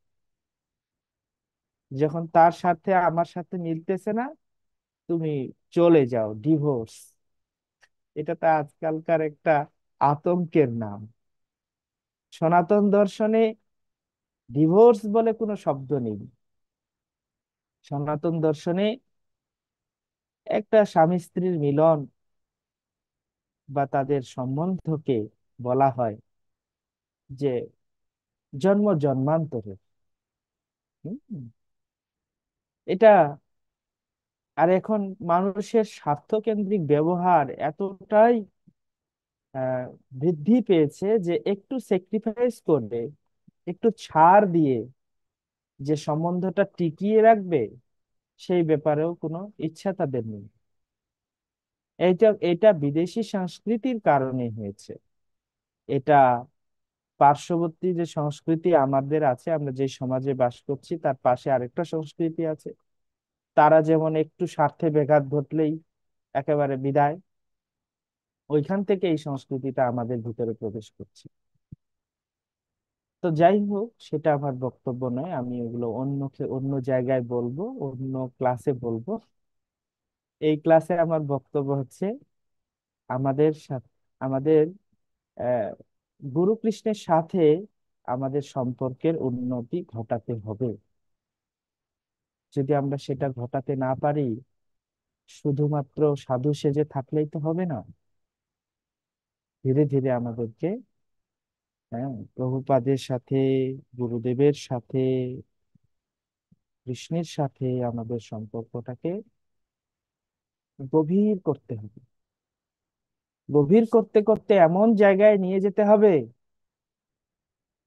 যখন তার সাথে আমার সাথে মিলতেছে না, তুমি চলে যাও, ডিভোর্স। এটা তো আজকালকার একটা আতঙ্কের নাম। সনাতন দর্শনে ডিভোর্স বলে কোনো শব্দ নেই। সনাতন দর্শনে একটা স্বামী স্ত্রীর মিলন বা তাদের সম্বন্ধকে বলা হয় যে জন্ম জন্মান্তরে। হুম, এটা, আর এখন মানুষের স্বার্থকেন্দ্রিক ব্যবহার এতটাই আহ, বৃদ্ধি পেয়েছে যে একটু স্যাক্রিফাইস করবে, একটু ছাড় দিয়ে যে সম্বন্ধটা টিকিয়ে রাখবে, সেই ব্যাপারেও কোনো ইচ্ছা তাদের নেই। এটা এটা বিদেশি সংস্কৃতির কারণে হয়েছে। এটা পার্শ্ববর্তী যে সংস্কৃতি আমাদের আছে, আমরা যে সমাজে বাস করছি তার পাশে আরেকটা সংস্কৃতি আছে, তারা যেমন একটু স্বার্থে ব্যাঘাত ঘটলেই একেবারে বিদায়। ওইখান থেকে এই সংস্কৃতিটা আমাদের ভিতরে প্রবেশ করছে। তো যাই হোক, সেটা আমার বক্তব্য নয়, আমি ওগুলো অন্য অন্য জায়গায় বলবো, অন্য ক্লাসে বলবো। এই ক্লাসে আমার বক্তব্য হচ্ছে আমাদের সাথে আমাদের আহ গুরু কৃষ্ণের সাথে আমাদের সম্পর্কের উন্নতি ঘটাতে হবে। যদি আমরা সেটা ঘটাতে না পারি, শুধুমাত্র সাধু সেজে থাকলেই তো হবে না। ধীরে ধীরে আমাদেরকে, হ্যাঁ, প্রভুপাদের সাথে, গুরুদেবের সাথে, কৃষ্ণের সাথে আমাদের সম্পর্কটাকে গভীর করতে হবে। গভীর করতে করতে এমন জায়গায় নিয়ে যেতে হবে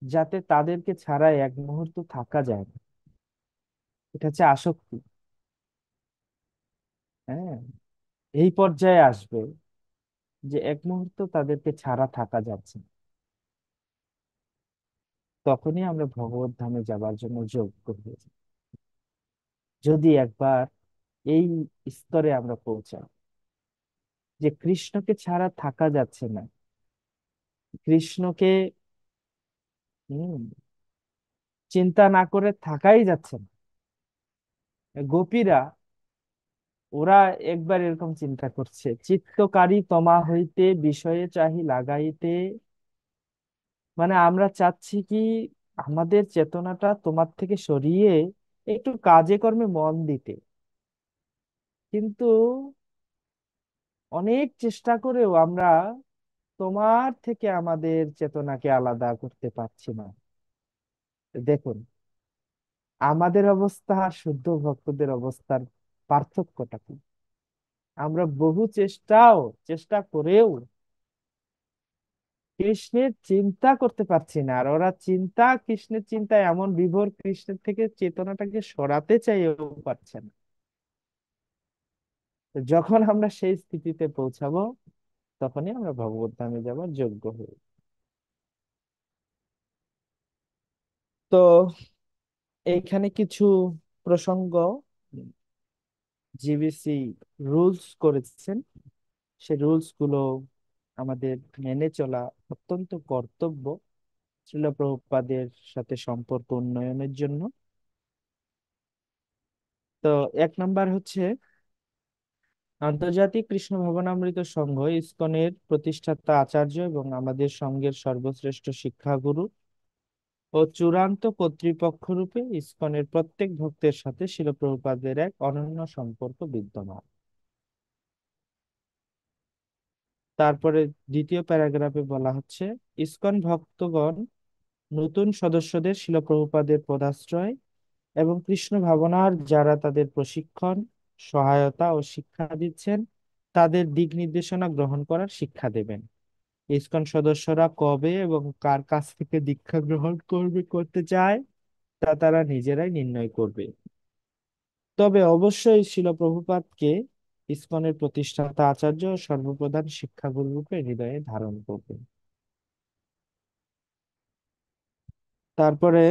যাতে তাদেরকে ছাড়া এক মুহূর্ত থাকা যায় না। এটা হচ্ছে আসক্তি। হ্যাঁ, এই পর্যায়ে আসবে যে এক মুহূর্ত তাদেরকে ছাড়া থাকা যাচ্ছে না। তখনই আমরা ভগবত ধামে যাবার জন্য যোগ্য হয়ে যাই। যদি একবার এই স্তরে আমরা পৌঁছাই যে কৃষ্ণকে ছাড়া থাকা যাচ্ছে না, কৃষ্ণকে হম চিন্তা না করে থাকাই যাচ্ছে না। গোপীরা, ওরা একবার এরকম চিন্তা করছে, চিত্তকারী তোমা হইতে বিষয়ে চাহি লাগাইতে। মানে আমরা চাচ্ছি কি আমাদের চেতনাটা তোমার থেকে সরিয়ে একটু কাজে কর্মে মন দিতে, কিন্তু অনেক চেষ্টা করেও আমরা তোমার থেকে আমাদের চেতনাকে আলাদা করতে পারছি না। দেখুন, আমাদের অবস্থা আর শুদ্ধ ভক্তদের অবস্থার পার্থক্যটা কি। আমরা বহু চেষ্টা করেও কৃষ্ণের চিন্তা করতে পারছি না, আর ওরা কৃষ্ণের চিন্তায় এমন বিভোর, কৃষ্ণের থেকে চেতনাটাকে সরাতে চাইও পারছে না। তো যখন আমরা সেই স্থিতিতে পৌঁছাবো, তখনই আমরা ভগবত ধামে যাবার যোগ্য হই। তো এইখানে কিছু প্রসঙ্গ জিবিসি রুলস করেছেন। সেই রুলস গুলো আমাদের মেনে চলা অত্যন্ত কর্তব্য শ্রীল প্রভুপাদের সাথে সম্পর্ক উন্নয়নের জন্য। তো 1 নম্বর হচ্ছে, আন্তর্জাতিক কৃষ্ণ ভবনামৃত সংঘ ইসকনের প্রতিষ্ঠাতা আচার্য এবং আমাদের সংঘের সর্বশ্রেষ্ঠ শিক্ষাগুরু ও চূড়ান্ত কর্তৃপক্ষ রূপে ইসকনের প্রত্যেক ভক্তের সাথে শিল প্রভুপাদের এক অনন্য সম্পর্ক বিদ্যমান। তারপরে দ্বিতীয় প্যারাগ্রাফে বলা হচ্ছে, ইসকন ভক্তগণ নতুন সদস্যদের শিল প্রভুপাদের পদাশ্রয় এবং কৃষ্ণ ভাবনার যারা তাদের প্রশিক্ষণ, সহায়তা ও শিক্ষা দিচ্ছেন, তাদের দিক নির্দেশনা গ্রহণ করার শিক্ষা দেবেন। ইসকন সদস্যরা কবে এবং কার কাছ থেকে দীক্ষা গ্রহণ করতে চায় তা তারা নিজেরাই নির্ণয় করবে। তবে অবশ্যই শিল প্রভুপাদকে ইসকনের প্রতিষ্ঠাতা আচার্য ও সর্বপ্রধান শিক্ষাগুরু রূপে হৃদয়ে ধারণ করবে। তারপরে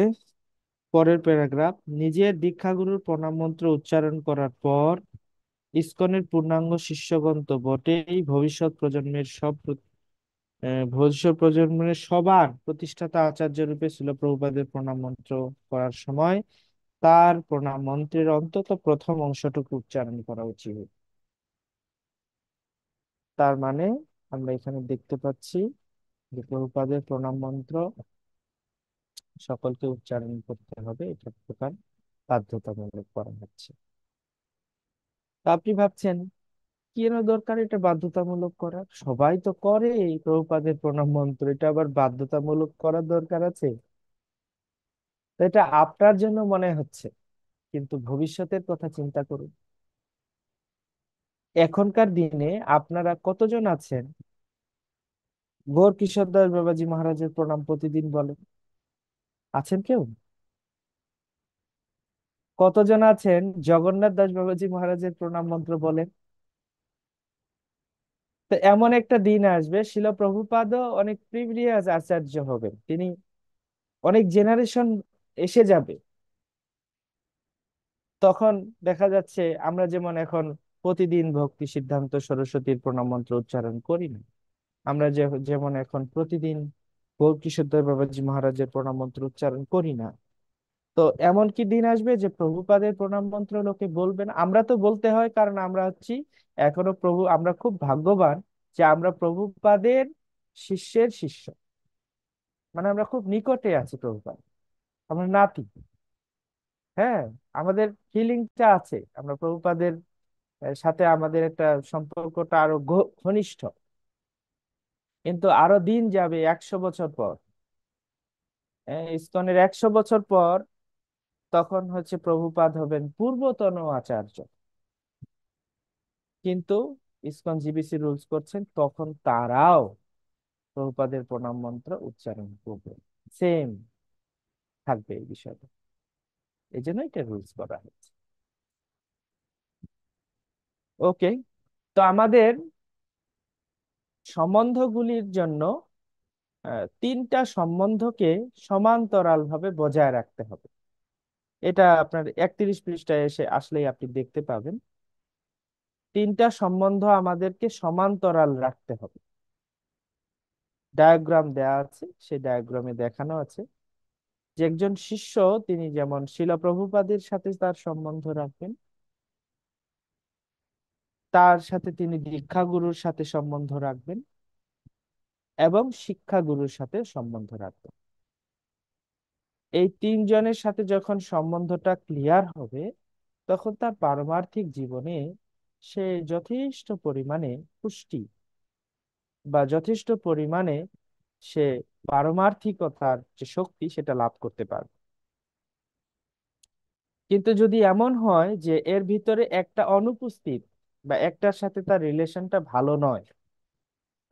পরের প্যারাগ্রাফ, নিজের দীক্ষাগুরুর প্রণাম মন্ত্র উচ্চারণ করার পর ইসকনের পূর্ণাঙ্গ শিষ্যগণ তো বটেই, ভবিষ্যৎ প্রজন্মের সবার প্রতিষ্ঠাতা আচার্য রূপে ছিল প্রভুপাদের প্রণাম মন্ত্র করার সময় তার প্রণাম মন্ত্রের অন্তত প্রথম অংশটুকু উচ্চারণ করা উচিত। তার মানে আমরা এখানে দেখতে পাচ্ছি যে প্রভুপাদের প্রণাম মন্ত্র সকলকে উচ্চারণ করতে হবে, এটা প্রকার বাধ্যতামূলক করা হচ্ছে। তা আপনি ভাবছেন কেন দরকার এটা বাধ্যতামূলক করার? সবাই তো করে এই প্রভুপাদের প্রণাম মন্ত্র, এটা আবার বাধ্যতামূলক করার দরকার আছে? তো এটা আপনার জন্য মনে হচ্ছে, কিন্তু ভবিষ্যতের কথা চিন্তা করুন। এখনকার দিনে আপনারা কতজন আছেন গৌর কিশোর দাস বাবাজি মহারাজের প্রণাম প্রতিদিন বলেন? আছেন কেউ? কতজন আছেন জগন্নাথ দাস বাবাজি মহারাজের প্রণাম মন্ত্র বলেন? তো এমন একটা দিন আসবে, শিল প্রভুপাদও অনেক প্রিভিলিয়াস আচার্য হবেন, তিনি অনেক জেনারেশন এসে যাবে। তখন দেখা যাচ্ছে আমরা যেমন এখন প্রতিদিন ভক্তি সিদ্ধান্ত সরস্বতীর প্রণাম মন্ত্র উচ্চারণ করি না, আমরা যেমন এখন প্রতিদিন গৌর কিশোর বাবাজি মহারাজের প্রণাম মন্ত্র উচ্চারণ করি না, তো এমন কি দিন আসবে যে প্রভুপাদের প্রণাম মন্ত্র লোকে বলবেন? আমরা তো বলতে হয়, কারণ আমরা হচ্ছি এখনো আমরা খুব ভাগ্যবান যে আমরা প্রভুপাদের শিষ্যের শিষ্য। মানে আমরা খুব নিকটে আছি প্রভুপাদ, আমরা নাতি। হ্যাঁ, আমাদের ফিলিংটা আছে, আমরা প্রভুপাদের সাথে আমাদের একটা সম্পর্কটা আরো ঘনিষ্ঠ। কিন্তু আরো দিন যাবে, 100 বছর পর, ইসকনের 100 বছর পর, তখন হচ্ছে প্রভুপাদ হবেন পূর্বতন আচার্য। কিন্তু ইসকন জিবিসি রুলস করছেন, তখন তারাও প্রভুপাদের প্রণাম মন্ত্র উচ্চারণ করবে, সেম থাকবে এই বিষয়টা। এই জন্য এটা রুলস করা হয়েছে। ওকে, তো আমাদের সম্বন্ধগুলির জন্য তিনটা সম্বন্ধকে সমান্তরাল ভাবে বজায় রাখতে হবে। এটা আপনার 31 পৃষ্ঠায় এসে আসলেই আপনি দেখতে পাবেন। তিনটা সম্বন্ধ আমাদেরকে সমান্তরাল রাখতে হবে। ডায়াগ্রাম দেয়া আছে, সেই ডায়াগ্রামে দেখানো আছে যে একজন শিষ্য, তিনি যেমন শিল প্রভুপাদের সাথে তার সম্বন্ধ রাখবেন, তার সাথে তিনি দীক্ষাগুরুর সাথে সম্বন্ধ রাখবেন, এবং শিক্ষাগুরুর সাথে সম্বন্ধ রাখবেন। এই তিনজনের সাথে যখন সম্বন্ধটা ক্লিয়ার হবে, তখন তার পারমার্থিক জীবনে সে যথেষ্ট পরিমাণে পুষ্টি বা যথেষ্ট পরিমাণে সে পারমার্থিকতার যে শক্তি, সেটা লাভ করতে পারবে। কিন্তু যদি এমন হয় যে এর ভিতরে একটা অনুপস্থিত বা একটার সাথে তার রিলেশনটা ভালো নয়,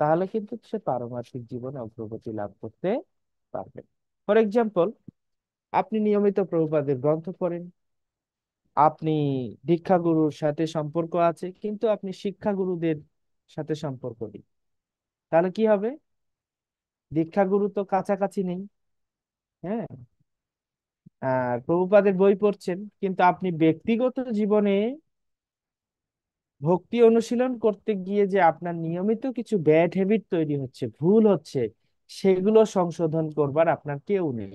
তাহলে কিন্তু সে পারমার্থিক জীবনে অগ্রগতি লাভ করতে পারবে। ফর এক্সাম্পল, আপনি নিয়মিত প্রভুপাদের গ্রন্থ পড়েন, আপনি দীক্ষাগুরুর সাথে সম্পর্ক আছে, কিন্তু আপনি শিক্ষাগুরুদের সাথে সম্পর্ক নেই, তাহলে কি হবে? দীক্ষাগুরু তো কাছাকাছি নেই। হ্যাঁ, আর প্রভুপাদের বই পড়ছেন, কিন্তু আপনি ব্যক্তিগত জীবনে ভক্তি অনুশীলন করতে গিয়ে যে আপনার নিয়মিত কিছু ব্যাড হ্যাবিট তৈরি হচ্ছে, ভুল হচ্ছে, সেগুলো সংশোধন করবার আপনার কেউ নেই,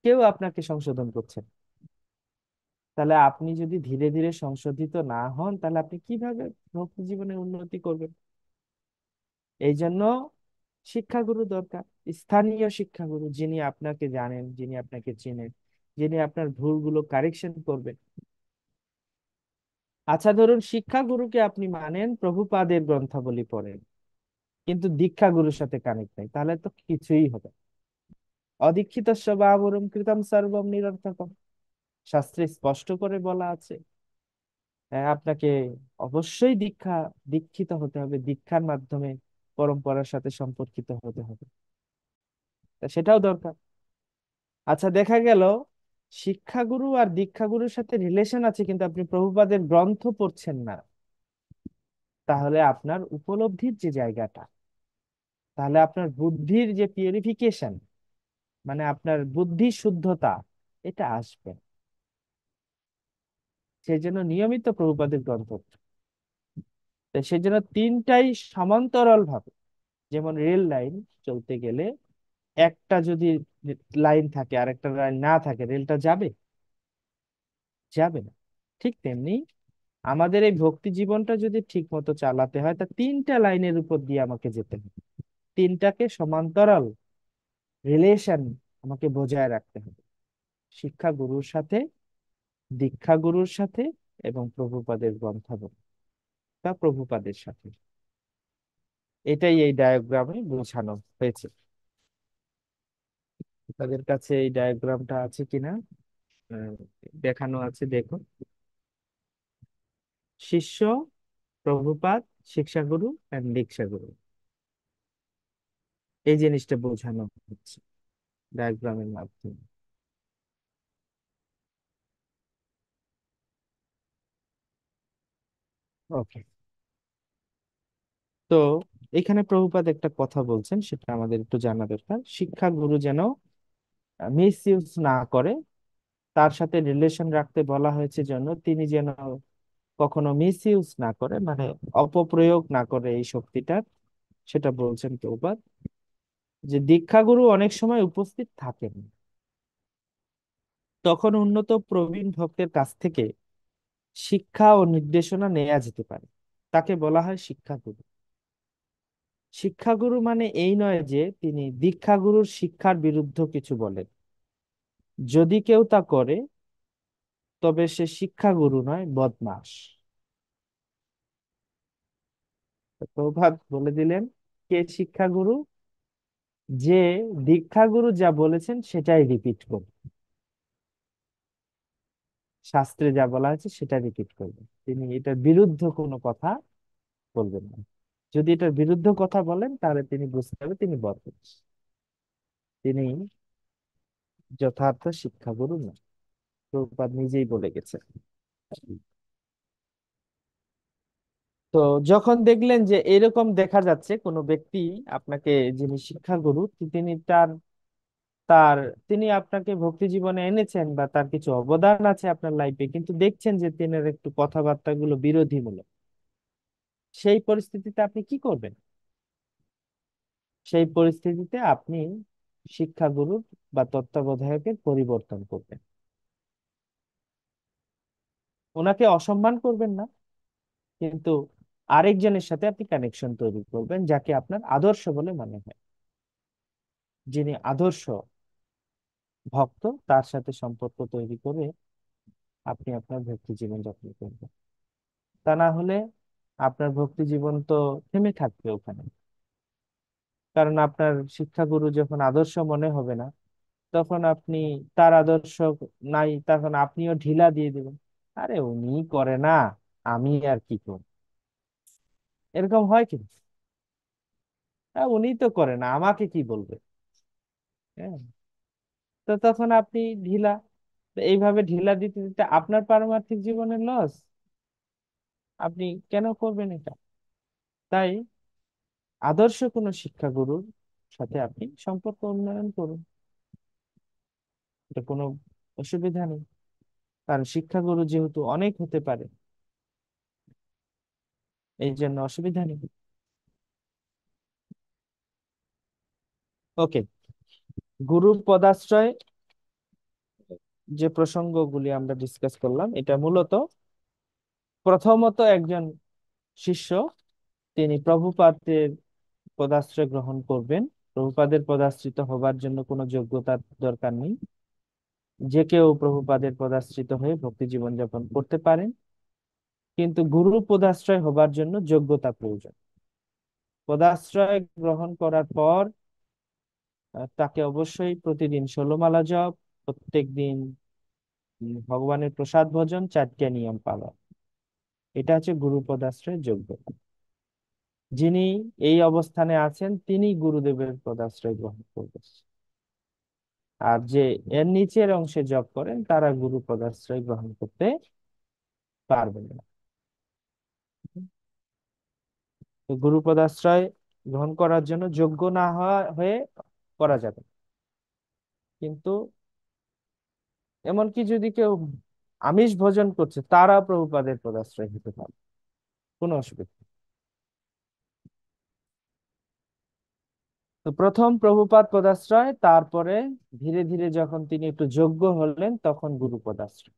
কেউ আপনাকে সংশোধন করছেন। তাহলে আপনি যদি ধীরে ধীরে সংশোধিত না হন, তাহলে আপনি কিভাবে ভক্তি জীবনে উন্নতি করবেন? এই জন্য শিক্ষাগুরু দরকার, স্থানীয় শিক্ষাগুরু, যিনি আপনাকে জানেন, যিনি আপনাকে চেনেন, যিনি আপনার ভুলগুলো কারেকশন করবেন। আচ্ছা, ধরুন শিক্ষাগুরুকে আপনি মানেন, প্রভুপাদের গ্রন্থাবলী পড়েন, কিন্তু দীক্ষাগুরুর সাথে কানেক্ট নাই, তাহলে তো কিছুই হবে না। অদীক্ষিত বাবরম কৃতম সর্বম নিরর্থকম, শাস্ত্রে স্পষ্ট করে বলা আছে। আপনাকে অবশ্যই দীক্ষিত হতে হবে, দীক্ষার মাধ্যমে পরম্পরার সাথে সম্পর্কিত হতে হবে, তা সেটাও দরকার। আচ্ছা, দেখা গেল শিক্ষাগুরু আর দীক্ষাগুরুর সাথে রিলেশন আছে, কিন্তু আপনি প্রভুপাদের গ্রন্থ পড়ছেন না, তাহলে আপনার উপলব্ধির যে জায়গাটা, তাহলে আপনার বুদ্ধির যে পিউরিফিকেশন, মানে আপনার বুদ্ধি শুদ্ধতা, এটা আসবে। সেই জন্য নিয়মিত প্রভুপাদের গ্রন্থ, তাই সেই জন্য তিনটাই সমান্তরাল ভাবে, যেমন রেল লাইন চলতে গেলে একটা যদি লাইন থাকে আর একটা লাইন না থাকে, রেলটা যাবে? যাবে না। ঠিক তেমনি আমাদের এই ভক্তি জীবনটা যদি ঠিক মতো চালাতে হয়, তা তিনটা লাইনের উপর দিয়ে আমাকে যেতে হবে, তিনটাকে সমান্তরাল রিলেশন আমাকে বজায় রাখতে হবে, শিক্ষা গুরুর সাথে, দীক্ষা গুরুর সাথে, এবং প্রভুপাদের গ্রন্থাবলী বা প্রভুপাদের সাথে। এটাই এই ডায়াগ্রামে বোঝানো হয়েছে। তাদের কাছে এই ডায়াগ্রামটা আছে কিনা আহ, দেখানো আছে, দেখো। শিষ্য, প্রভুপাদ, শিক্ষাগুরু এন্ড দীক্ষাগুরু, এই জিনিসটা বোঝানো হচ্ছে ডায়াগ্রামের মাধ্যমে। ওকে, তো এখানে প্রভুপাদ একটা কথা বলছেন, সেটা আমাদের একটু জানা দরকার। শিক্ষা গুরু যেন মিস ইউজ না করে, তার সাথে রিলেশন রাখতে বলা হয়েছে জন্য তিনি যেন কখনো মিস ইউজ না করে, মানে অপপ্রয়োগ না করে এই শক্তিটার, সেটা বলছেন প্রভুপাদ। যে দীক্ষাগুরু অনেক সময় উপস্থিত থাকেন, তখন উন্নত প্রবীণ ভক্তের কাছ থেকে শিক্ষা ও নির্দেশনা নেওয়া যেতে পারে। তাকে বলা হয় শিক্ষাগুরু। শিক্ষাগুরু মানে এই নয় যে তিনি দীক্ষাগুরুর শিক্ষার বিরুদ্ধে কিছু বলেন। যদি কেউ তা করে তবে সে শিক্ষাগুরু নয়, বদমাস। তো প্রভাত বলে দিলেন কে শিক্ষাগুরু? যে দীক্ষাগুরু যা বলেছেন সেটাই রিপিট করবে, শাস্ত্রে যা বলা হয়েছে সেটা রিপিট করবে, তিনি এটার বিরুদ্ধে কোনো কথা বলবেন না। যদি এটার বিরুদ্ধে কথা বলেন তাহলে তিনি বুঝতে হবে তিনি বদমাস, তিনি যথার্থ শিক্ষাগুরু না। প্রভুপাদ নিজেই বলে গেছেন। তো যখন দেখলেন যে এরকম দেখা যাচ্ছে কোনো ব্যক্তি আপনাকে, যিনি শিক্ষাগুরু, তিনি তার তার তিনি আপনাকে ভক্তি জীবনে এনেছেন বা তার কিছু অবদান আছে আপনার লাইফে, কিন্তু দেখছেন যে তিনার একটু কথাবার্তাগুলো বিরোধীমূলক, সেই পরিস্থিতিতে আপনি কি করবেন? সেই পরিস্থিতিতে আপনি শিক্ষাগুরুর বা তত্ত্বাবধায়কের পরিবর্তন করবেন। ওনাকে অসম্মান করবেন না, কিন্তু আরেকজনের সাথে আপনি কানেকশন তৈরি করবেন যাকে আপনার আদর্শ বলে মনে হয়। যিনি আদর্শ ভক্ত তার সাথে সম্পর্ক তৈরি করে আপনি আপনার ভক্তি জীবন যাপন করবেন। তা না হলে আপনার ভক্তি জীবন তো থেমে থাকবে ওখানে। কারণ আপনার শিক্ষাগুরু যখন আদর্শ মনে হবে না, তখন আপনি তার আদর্শ নাই, তখন আপনিও ঢিলা দিয়ে দিবেন। আরে উনি করে না, আমি আর কি করব, এরকম হয় কি? উনি তো করে না, আমাকে কি বলবে? হ্যাঁ, তো তখন আপনি ঢিলা। তো এইভাবে ঢিলা দিতে দিতে আপনার পারমার্থিক জীবনের লস। আপনি কেন করবেন এটা? তাই আদর্শ কোনো শিক্ষাগুরুর সাথে আপনি সম্পর্ক উন্নয়ন করুন, এটা কোনো অসুবিধা নেই। কারণ শিক্ষাগুরু যেহেতু অনেক হতে পারে, এই জন্য অসুবিধা নেই। ওকে, গুরু পদাশ্রয় যে প্রসঙ্গগুলি আমরা ডিসকাস করলাম, এটা মূলত প্রথমত একজন শিষ্য তিনি প্রভুপাদের পদাশ্রয় গ্রহণ করবেন। প্রভুপাদের পদাশ্রিত হবার জন্য কোনো যোগ্যতার দরকার নেই, যে কেউ প্রভুপাদের পদাশ্রিত হয়ে ভক্তি জীবন যাপন করতে পারেন, কিন্তু গুরু পদাশ্রয় হবার জন্য যোগ্যতা প্রয়োজন। পদাশ্রয় গ্রহণ করার পর তাকে অবশ্যই প্রতিদিন 16 মালা জপ, প্রত্যেক দিন ভগবানের প্রসাদ ভোজন, 4টা নিয়ম পালন, এটা হচ্ছে গুরু পদাশ্রয়ের যোগ্যতা। যিনি এই অবস্থানে আছেন তিনি গুরুদেবের পদাশ্রয় গ্রহণ করবেন। আর যে এর নিচের অংশে জপ করেন তারা গুরু পদাশ্রয় গ্রহণ করতে পারবেন না। তো গুরু পদাশ্রয় গ্রহণ করার জন্য যোগ্য না হয়ে করা যাবে। কিন্তু এমনকি যদি কেউ আমিষ ভোজন করছে তারা প্রভুপাদের পদাশ্রয় হতে পারে, কোনো অসুবিধা নেই। তো প্রথম প্রভুপাদ পদাশ্রয়, তারপরে ধীরে ধীরে যখন তিনি একটু যোগ্য হলেন তখন গুরু পদাশ্রয়।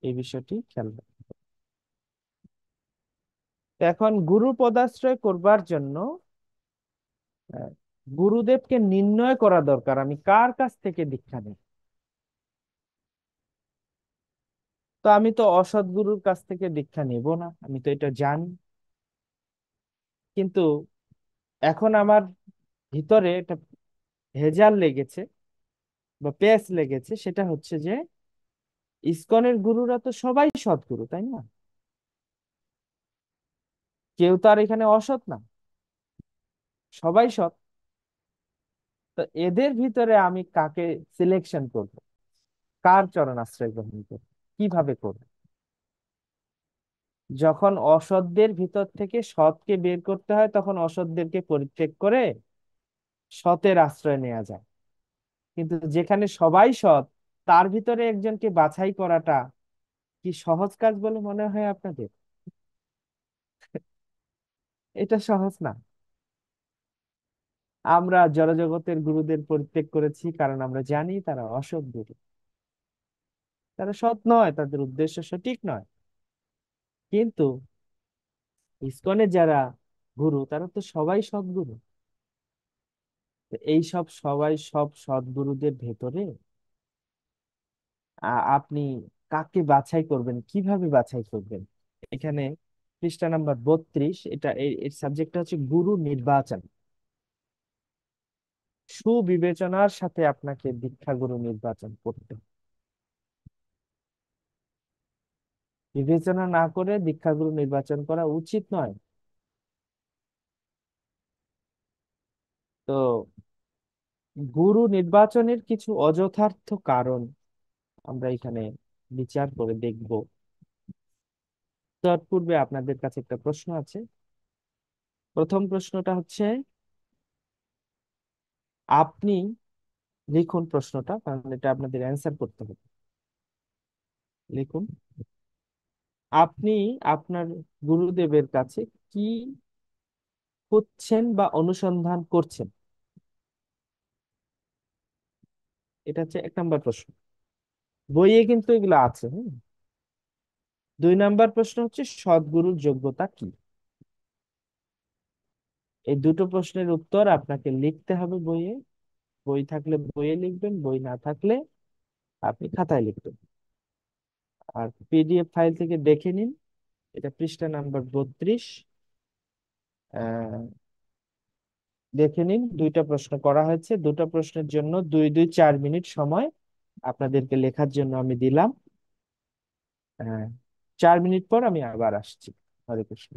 এই বিষয়টি খেয়াল রাখবেন। তো এখন গুরু পদাশ্রয় করবার জন্য আহ, গুরুদেবকে নির্ণয় করা দরকার, আমি কার কাছ থেকে দীক্ষা নেব। তো আমি তো অসৎ গুরুর কাছ থেকে দীক্ষা নেব না, আমি তো এটা জানি। কিন্তু এখন আমার ভিতরে একটা ভেজাল লেগেছে বা পেঁচ লেগেছে, সেটা হচ্ছে যে ইসকনের গুরুরা তো সবাই সৎগুরু, তাই না? কেউ তো আর এখানে অসৎ না, সবাই সৎ। তো এদের ভিতরে আমি কাকে সিলেকশন করব, কার চরণ আশ্রয় গ্রহণ করব, কিভাবে করব? যখন অসৎদের ভিতর থেকে সৎকে বের করতে হয় তখন অসৎদেরকে পরিত্যাগ করে সতের আশ্রয় নেওয়া যায়। কিন্তু যেখানে সবাই সৎ, তার ভিতরে একজনকে বাছাই করাটা কি সহজ কাজ বলে মনে হয় আপনাদের? এটা সহজ না। আমরা জড়জগতের গুরুদের পরিত্যাগ করেছি, কারণ আমরা জানি তারা অসৎ গুরু। তারা সৎ নয়, তাদের উদ্দেশ্য সঠিক নয়। কিন্তু ইসকনের যারা গুরু, তারা তো সবাই সদ্গুরু। তো এই সব সবাই সব সদ্গুরুদের ভেতরে আপনি কাকে বাছাই করবেন, কিভাবে বাছাই করবেন? এখানে পৃষ্ঠা নাম্বার 32, এটা এর সাবজেক্টটা হচ্ছে গুরু নির্বাচন। সুবিবেচনার সাথে আপনাকে দীক্ষা গুরু নির্বাচন করতে হবে। বিবেচনা না করে দীক্ষা গুরু নির্বাচন করা উচিত নয়। তো গুরু নির্বাচনের কিছু অযথার্থ কারণ আমরা এখানে বিচার করে দেখব। তৎপূর্বে আপনাদের কাছে একটা প্রশ্ন আছে। প্রথম প্রশ্নটা হচ্ছে, আপনি লিখুন প্রশ্নটা, কারণ এটা আপনাদের অ্যান্সার করতে হবে। লিখুন, আপনি আপনার গুরুদেবের কাছে কি খুঁজছেন বা অনুসন্ধান করছেন? এটা হচ্ছে 1 নম্বর প্রশ্ন। বইয়ে কিন্তু এগুলো আছে। 2 নম্বর প্রশ্ন হচ্ছে, সদ্গুরুর যোগ্যতা কি? এই দুটো প্রশ্নের উত্তর আপনাকে লিখতে হবে বইয়ে। বই থাকলে বইয়ে লিখবেন, বই না থাকলে আপনি খাতায় লিখবেন। আর পিডিএফ ফাইল থেকে দেখে নিন, এটা পৃষ্ঠা নাম্বার 32। দেখে নিন, 2টা প্রশ্ন করা হয়েছে। 2টা প্রশ্নের জন্য 2-4 মিনিট সময় আপনাদেরকে লেখার জন্য আমি দিলাম। 4 মিনিট পর আমি আবার আসছি। হরে কৃষ্ণ।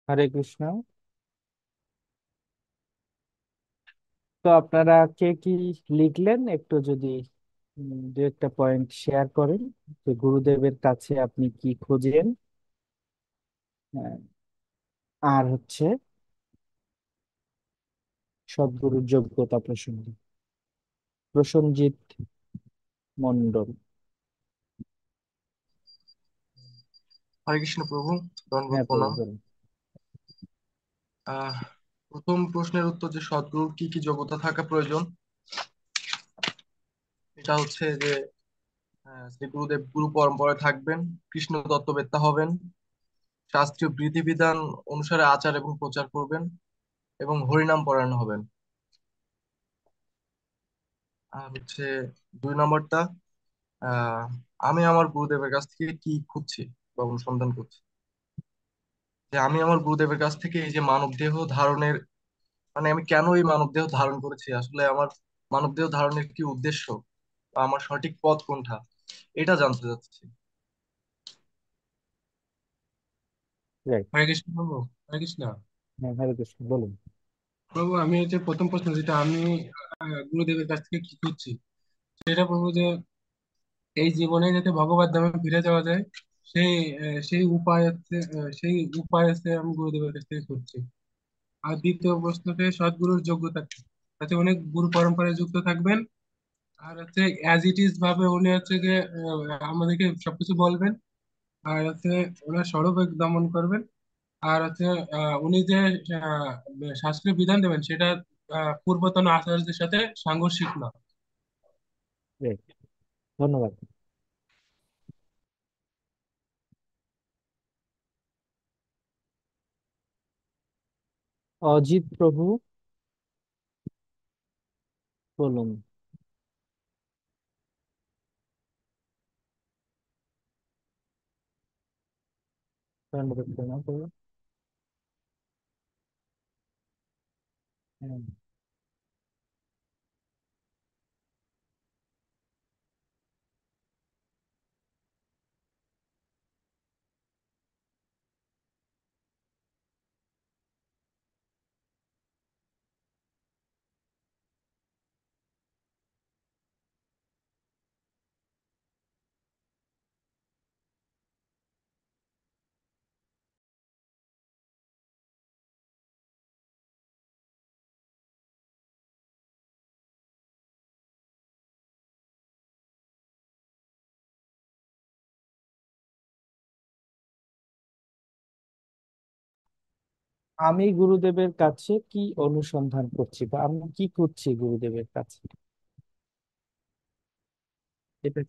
হরে কৃষ্ণ। তো আপনারা কে কি লিখলেন একটু যদি দু একটা পয়েন্ট শেয়ার করেন, যে গুরুদেবের কাছে আপনি কি খোঁজেন। হ্যাঁ, আর হচ্ছে সদ্গুরুর যোগ্যতা প্রসঙ্গে। প্রসঞ্জিৎ মন্ডল। হরে কৃষ্ণ প্রভু, দণ্ডবোধ হ্যাঁ প্রভু প্রণাম। বলুন। আহ প্রথম প্রশ্নের উত্তর, যে সদ্গুরুর কি কি যোগ্যতা থাকা প্রয়োজন, এটা হচ্ছে যে শ্রী গুরুদেব গুরু পরম্পরায় থাকবেন, কৃষ্ণ তত্ত্ববেত্তা হবেন, শাস্ত্রীয় বিধিবিধান অনুসারে আচার এবং প্রচার করবেন, এবং হরিনাম পরায়ণ হবেন। আর হচ্ছে 2 নম্বরটা, আহ আমি আমার গুরুদেবের কাছ থেকে কি খুঁজছি বা অনুসন্ধান করছি, যে আমি আমার গুরুদেবের কাছ থেকে এই যে মানব দেহ ধারণের, মানে আমি কেন এই মানব দেহ ধারণ করেছি, আসলে আমার মানব দেহ ধারণের কি উদ্দেশ্য বা আমার সঠিক পথ কোনটা, এটা জানতে চাচ্ছি। রাইট। হরে কৃষ্ণ প্রভু। হরে কৃষ্ণ হ্যাঁ হরে কৃষ্ণ বলুন। প্রভু, আমি হচ্ছে প্রথম প্রশ্ন যেটা আমি গুরুদেবের কাছ থেকে কি করছি, সেটা প্রভু যে এই জীবনে যাতে ভগবত ধামে ফিরে যাওয়া যায়, সেই সেই উপায় হচ্ছে সেই উপায় হচ্ছে আমি গুরুদেবের কাছ থেকে করছি। আর দ্বিতীয় প্রশ্নতে সদ্গুরুর যোগ্যতা কি? তাতে অনেক গুরু পরম্পরায় যুক্ত থাকবেন, আর হচ্ছে অ্যাজ ইট ইজ ভাবে উনি হচ্ছে যে আমাদেরকে সবকিছু বলবেন, আর হচ্ছে ওনার স্বরূপ দমন করবেন, আর হচ্ছে উনি যে আহ, শাস্ত্রীয় বিধান দেবেন সেটা পূর্বতন আচার্যদের সাথে সাংঘর্ষিক না। রাইট, ধন্যবাদ। অজিত প্রভু বলুন। ধন্যবাদ প্রণাম প্রভু। হ্যাঁ, আমি গুরুদেবের কাছে কি অনুসন্ধান করছি বা আমি কি করছি গুরুদেবের কাছে, এটা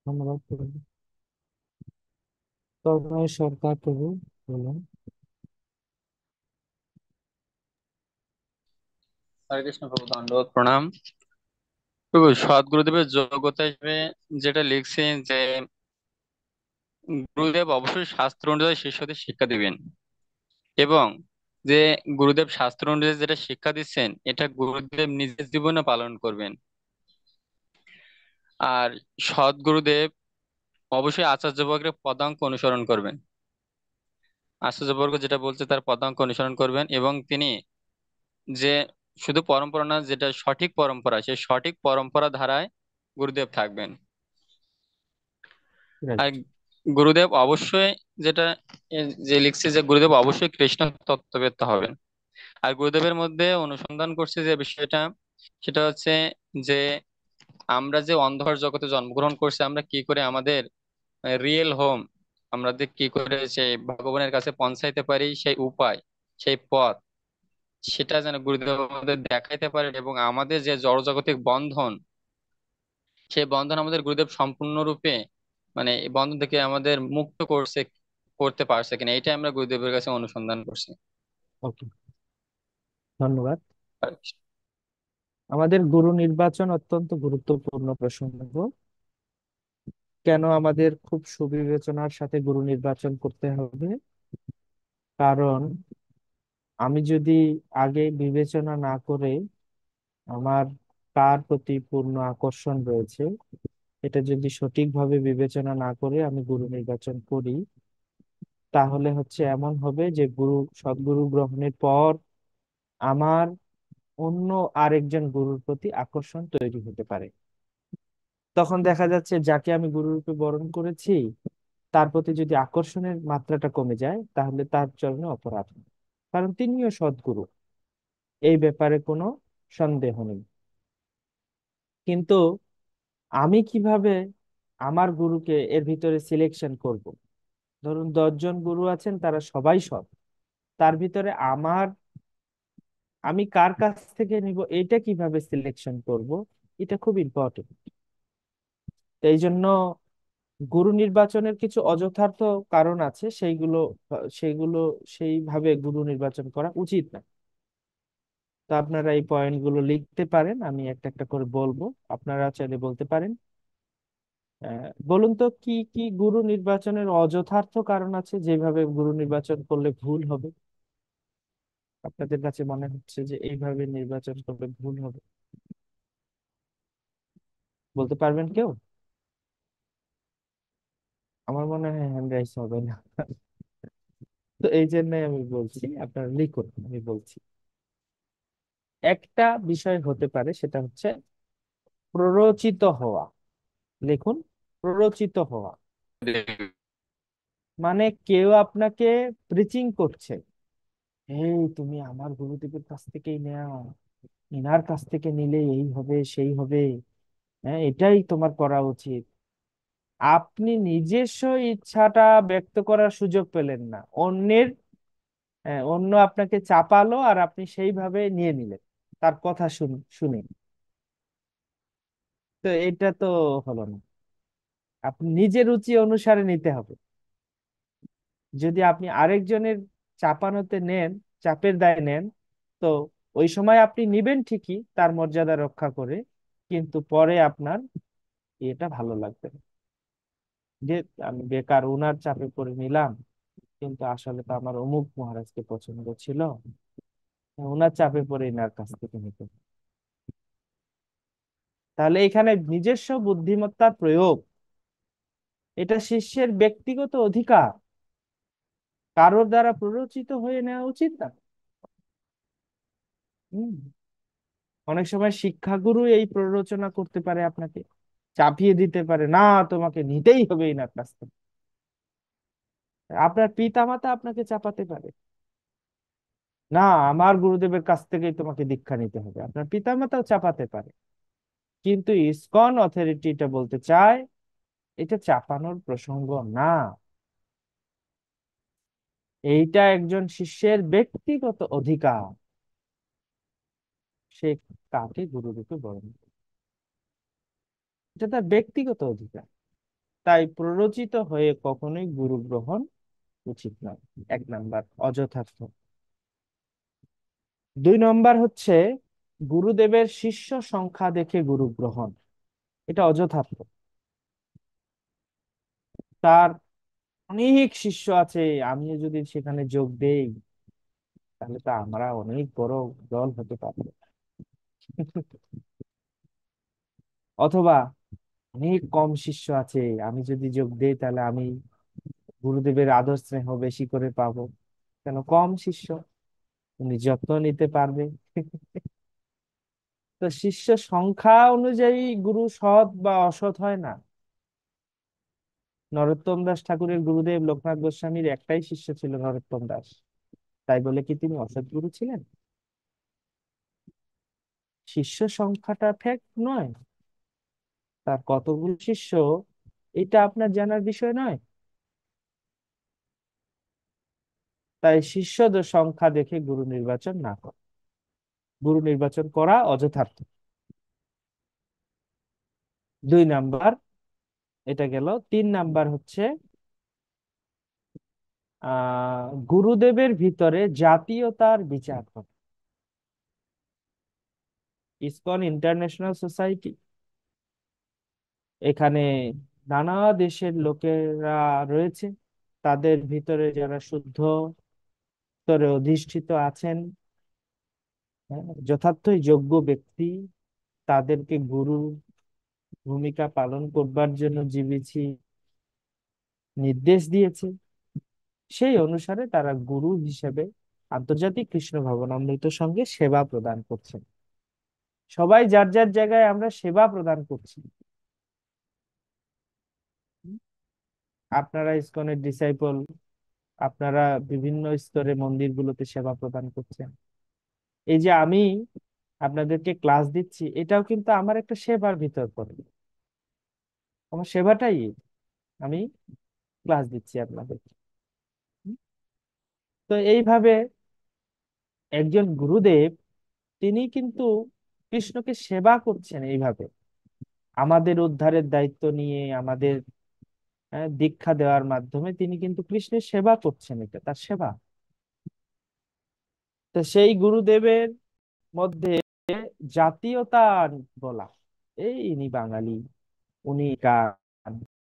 ধন্যবাদ প্রভু। তন্ময় সরকার প্রভু বলুন। হরে কৃষ্ণ প্রভু, দণ্ডবোধ প্রণাম। প্রভু, সদ্গুরুদেবের যোগ্যতা হিসেবে যেটা লিখছে যে গুরুদেব অবশ্যই শাস্ত্র অনুযায়ী শিষ্যদের শিক্ষা দিবেন, এবং যে গুরুদেব শাস্ত্র অনুযায়ী যেটা শিক্ষা দিচ্ছেন এটা গুরুদেব নিজের জীবনে পালন করবেন। আর সদ্গুরুদেব অবশ্যই আচার্যবর্গের পদাঙ্ক অনুসরণ করবেন, আচার্যবর্গ যেটা বলছে তার পদাঙ্ক অনুসরণ করবেন, এবং তিনি যে শুধু পরম্পরা না, যেটা সঠিক পরম্পরা সেই সঠিক পরম্পরা ধারায় গুরুদেব থাকবেন। আর রাইট। গুরুদেব অবশ্যই যেটা যে লিখছে যে গুরুদেব অবশ্যই কৃষ্ণ তত্ত্ববেত্তা হবেন। আর গুরুদেবের মধ্যে অনুসন্ধান করছে যে বিষয়টা, সেটা হচ্ছে যে আমরা যে অন্ধকার জগতে জন্মগ্রহণ করছি, আমরা কি করে আমাদের রিয়েল হোম, আমাদের কি করে সেই ভগবানের কাছে পৌঁছাইতে পারি, সেই উপায়, সেই পথ, সেটা যেন গুরুদেব আমাদের দেখাইতে পারেন, এবং আমাদের যে জড়জাগতিক বন্ধন, সেই বন্ধন আমাদের গুরুদেব সম্পূর্ণরূপে মানে এই বন্ধন থেকে আমাদের মুক্ত করতে পারছে কিনা, এটা আমরা গুরুদেবের কাছে অনুসন্ধান করছি। ওকে, ধন্যবাদ। আমাদের গুরু নির্বাচন অত্যন্ত গুরুত্বপূর্ণ প্রসঙ্গ। কেন আমাদের খুব সুবিবেচনার সাথে গুরু নির্বাচন করতে হবে? কারণ আমি যদি আগে বিবেচনা না করে আমার কার প্রতি পূর্ণ আকর্ষণ রয়েছে এটা যদি সঠিকভাবে বিবেচনা না করে আমি গুরু নির্বাচন করি, তাহলে হচ্ছে এমন হবে যে সদ্গুরু গ্রহণের পর আমার অন্য আরেকজন গুরুর প্রতি আকর্ষণ তৈরি হতে পারে। তখন দেখা যাচ্ছে যাকে আমি গুরুরূপে বরণ করেছি তার প্রতি যদি আকর্ষণের মাত্রাটা কমে যায় তাহলে তার চরণে অপরাধ হবে। কারণ তিনিও সদ্গুরু, এই ব্যাপারে কোনো সন্দেহ নেই। কিন্তু আমি কিভাবে আমার গুরুকে এর ভিতরে সিলেকশন করব? ধরুন 10 জন গুরু আছেন, তারা সবাই সৎ। তার ভিতরে আমি কার কাছ থেকে নিব এটা কিভাবে সিলেকশন করব, এটা খুব ইম্পর্টেন্ট। তো এই জন্য গুরু নির্বাচনের কিছু অযথার্থ কারণ আছে, সেইগুলো সেইভাবে গুরু নির্বাচন করা উচিত না। তো আপনারা এই পয়েন্টগুলো লিখতে পারেন, আমি একটা একটা করে বলবো, আপনারা চাইলে বলতে পারেন। বলুন তো কি কি গুরু নির্বাচনের অযথার্থ কারণ আছে যেভাবে গুরু নির্বাচন করলে ভুল হবে? আপনাদের কাছে মনে হচ্ছে যে এইভাবে নির্বাচন করলে ভুল হবে, বলতে পারবেন কেউ? আমার মনে হয় হ্যান্ড রাইজ হবে না। তো এই জন্যই আমি বলছি আপনারা লিখুন, আমি বলছি। একটা বিষয় হতে পারে, সেটা হচ্ছে প্ররোচিত হওয়া। লিখুন, প্ররোচিত হওয়া। মানে কেউ আপনাকে প্রিচিং করছে, এই তুমি আমার গুরুদেবের কাছ থেকেই নাও, ইনার কাছ থেকে নিলে এই হবে সেই হবে, হ্যাঁ এটাই তোমার করা উচিত। আপনি নিজস্ব ইচ্ছাটা ব্যক্ত করার সুযোগ পেলেন না, অন্য আপনাকে চাপালো আর আপনি সেইভাবে নিয়ে নিলেন তার কথা শুনে। তো এটা তো হলো না। আপনি নিজের রুচি অনুসারে নিতে হবে। যদি আপনি আরেকজনের চাপানোতে নেন, চাপের দায় নেন, তো ওই সময় আপনি নিবেন ঠিকই তার মর্যাদা রক্ষা করে, কিন্তু পরে আপনার এটা ভালো লাগবে না যে আমি বেকার উনার চাপে পড়ে নিলাম, কিন্তু আসলে তো আমার অমুক মহারাজকে পছন্দ ছিল, উনার চাপে পড়ে ইনার কাছ থেকে নিতে হবে। তাহলে এখানে নিজস্ব বুদ্ধিমত্তার প্রয়োগ, এটা শিষ্যের ব্যক্তিগত অধিকার, কারোর দ্বারা প্ররোচিত হয়ে নেওয়া উচিত না। হম অনেক সময় শিক্ষাগুরু এই প্ররোচনা করতে পারে, আপনাকে চাপিয়ে দিতে পারে, না তোমাকে নিতেই হবে এনার কাছ থেকে। আপনার পিতামাতা আপনাকে চাপাতে পারে, না আমার গুরুদেবের কাছ থেকেই তোমাকে দীক্ষা নিতে হবে, আপনার পিতামাতাও চাপাতে পারে। কিন্তু ইসকন অথরিটিটা বলতে চায় এটা চাপানোর প্রসঙ্গ না, এইটা একজন শিষ্যের ব্যক্তিগত অধিকার, সে কাকে গুরুরূপে বরণ করে, এটা তার ব্যক্তিগত অধিকার। তাই প্ররোচিত হয়ে কখনোই গুরু গ্রহণ উচিত নয়। 1 নাম্বার অযথার্থ। 2 নম্বর হচ্ছে গুরুদেবের শিষ্য সংখ্যা দেখে গুরু গ্রহণ, এটা অযথার্থ। তার অনেক শিষ্য আছে, আমিও যদি সেখানে যোগ দেই তাহলে তো আমরা অনেক বড় দল হতে পারবো। অথবা অনেক কম শিষ্য আছে, আমি যদি যোগ দেই তাহলে আমি গুরুদেবের আদর স্নেহ বেশি করে পাবো। কেন? কম শিষ্য, উনি যত্ন নিতে পারবে। তো শিষ্য সংখ্যা অনুযায়ী গুরু সৎ বা অসৎ হয় না। নরোত্তম দাস ঠাকুরের গুরুদেব লোকনাথ গোস্বামীর একটাই শিষ্য ছিল, নরোত্তম দাস। তাই বলে কি তিনি অসৎ গুরু ছিলেন? শিষ্য সংখ্যাটা ফ্যাক্ট নয়, তার কতগুলো শিষ্য এটা আপনার জানার বিষয় নয়। তাই শিষ্যদের সংখ্যা দেখে গুরু নির্বাচন না করা, গুরু নির্বাচন করা অযথার্থ। 2 নাম্বার এটা গেল। 3 নাম্বার হচ্ছে গুরুদেবের ভিতরে জাতীয়তার বিচার করা। ইসকন ইন্টারন্যাশনাল সোসাইটি, এখানে নানা দেশের লোকেরা রয়েছে, তাদের ভিতরে যারা শুদ্ধ স্তরে অধিষ্ঠিত আছেন, যথার্থই যোগ্য ব্যক্তি, তাদেরকে গুরু ভূমিকা পালন করবার জন্য জিবিসি নির্দেশ দিয়েছে। সেই অনুসারে তারা গুরু হিসেবে আন্তর্জাতিক কৃষ্ণ ভবনামৃত সঙ্গে সেবা প্রদান করছেন। সবাই যার যার জায়গায় আমরা সেবা প্রদান করছি। আপনারা ইসকনের ডিসাইপল, আপনারা বিভিন্ন স্তরে মন্দিরগুলোতে সেবা প্রদান করছেন। এই যে আমি আপনাদেরকে ক্লাস দিচ্ছি, এটাও কিন্তু আমার একটা সেবার ভিতর পড়ে। আমার সেবাটাই এই। আমি ক্লাস দিচ্ছি আপনাদের। তো এইভাবে একজন গুরুদেব, তিনি কিন্তু কৃষ্ণকে সেবা করছেন এইভাবে, আমাদের উদ্ধারের দায়িত্ব নিয়ে, আমাদের দীক্ষা দেওয়ার মাধ্যমে তিনি কিন্তু কৃষ্ণের সেবা করছেন, এটা তার সেবা। তো সেই গুরুদেবের মধ্যে জাতীয়তা বলা, এই ইনি বাঙালি, উনি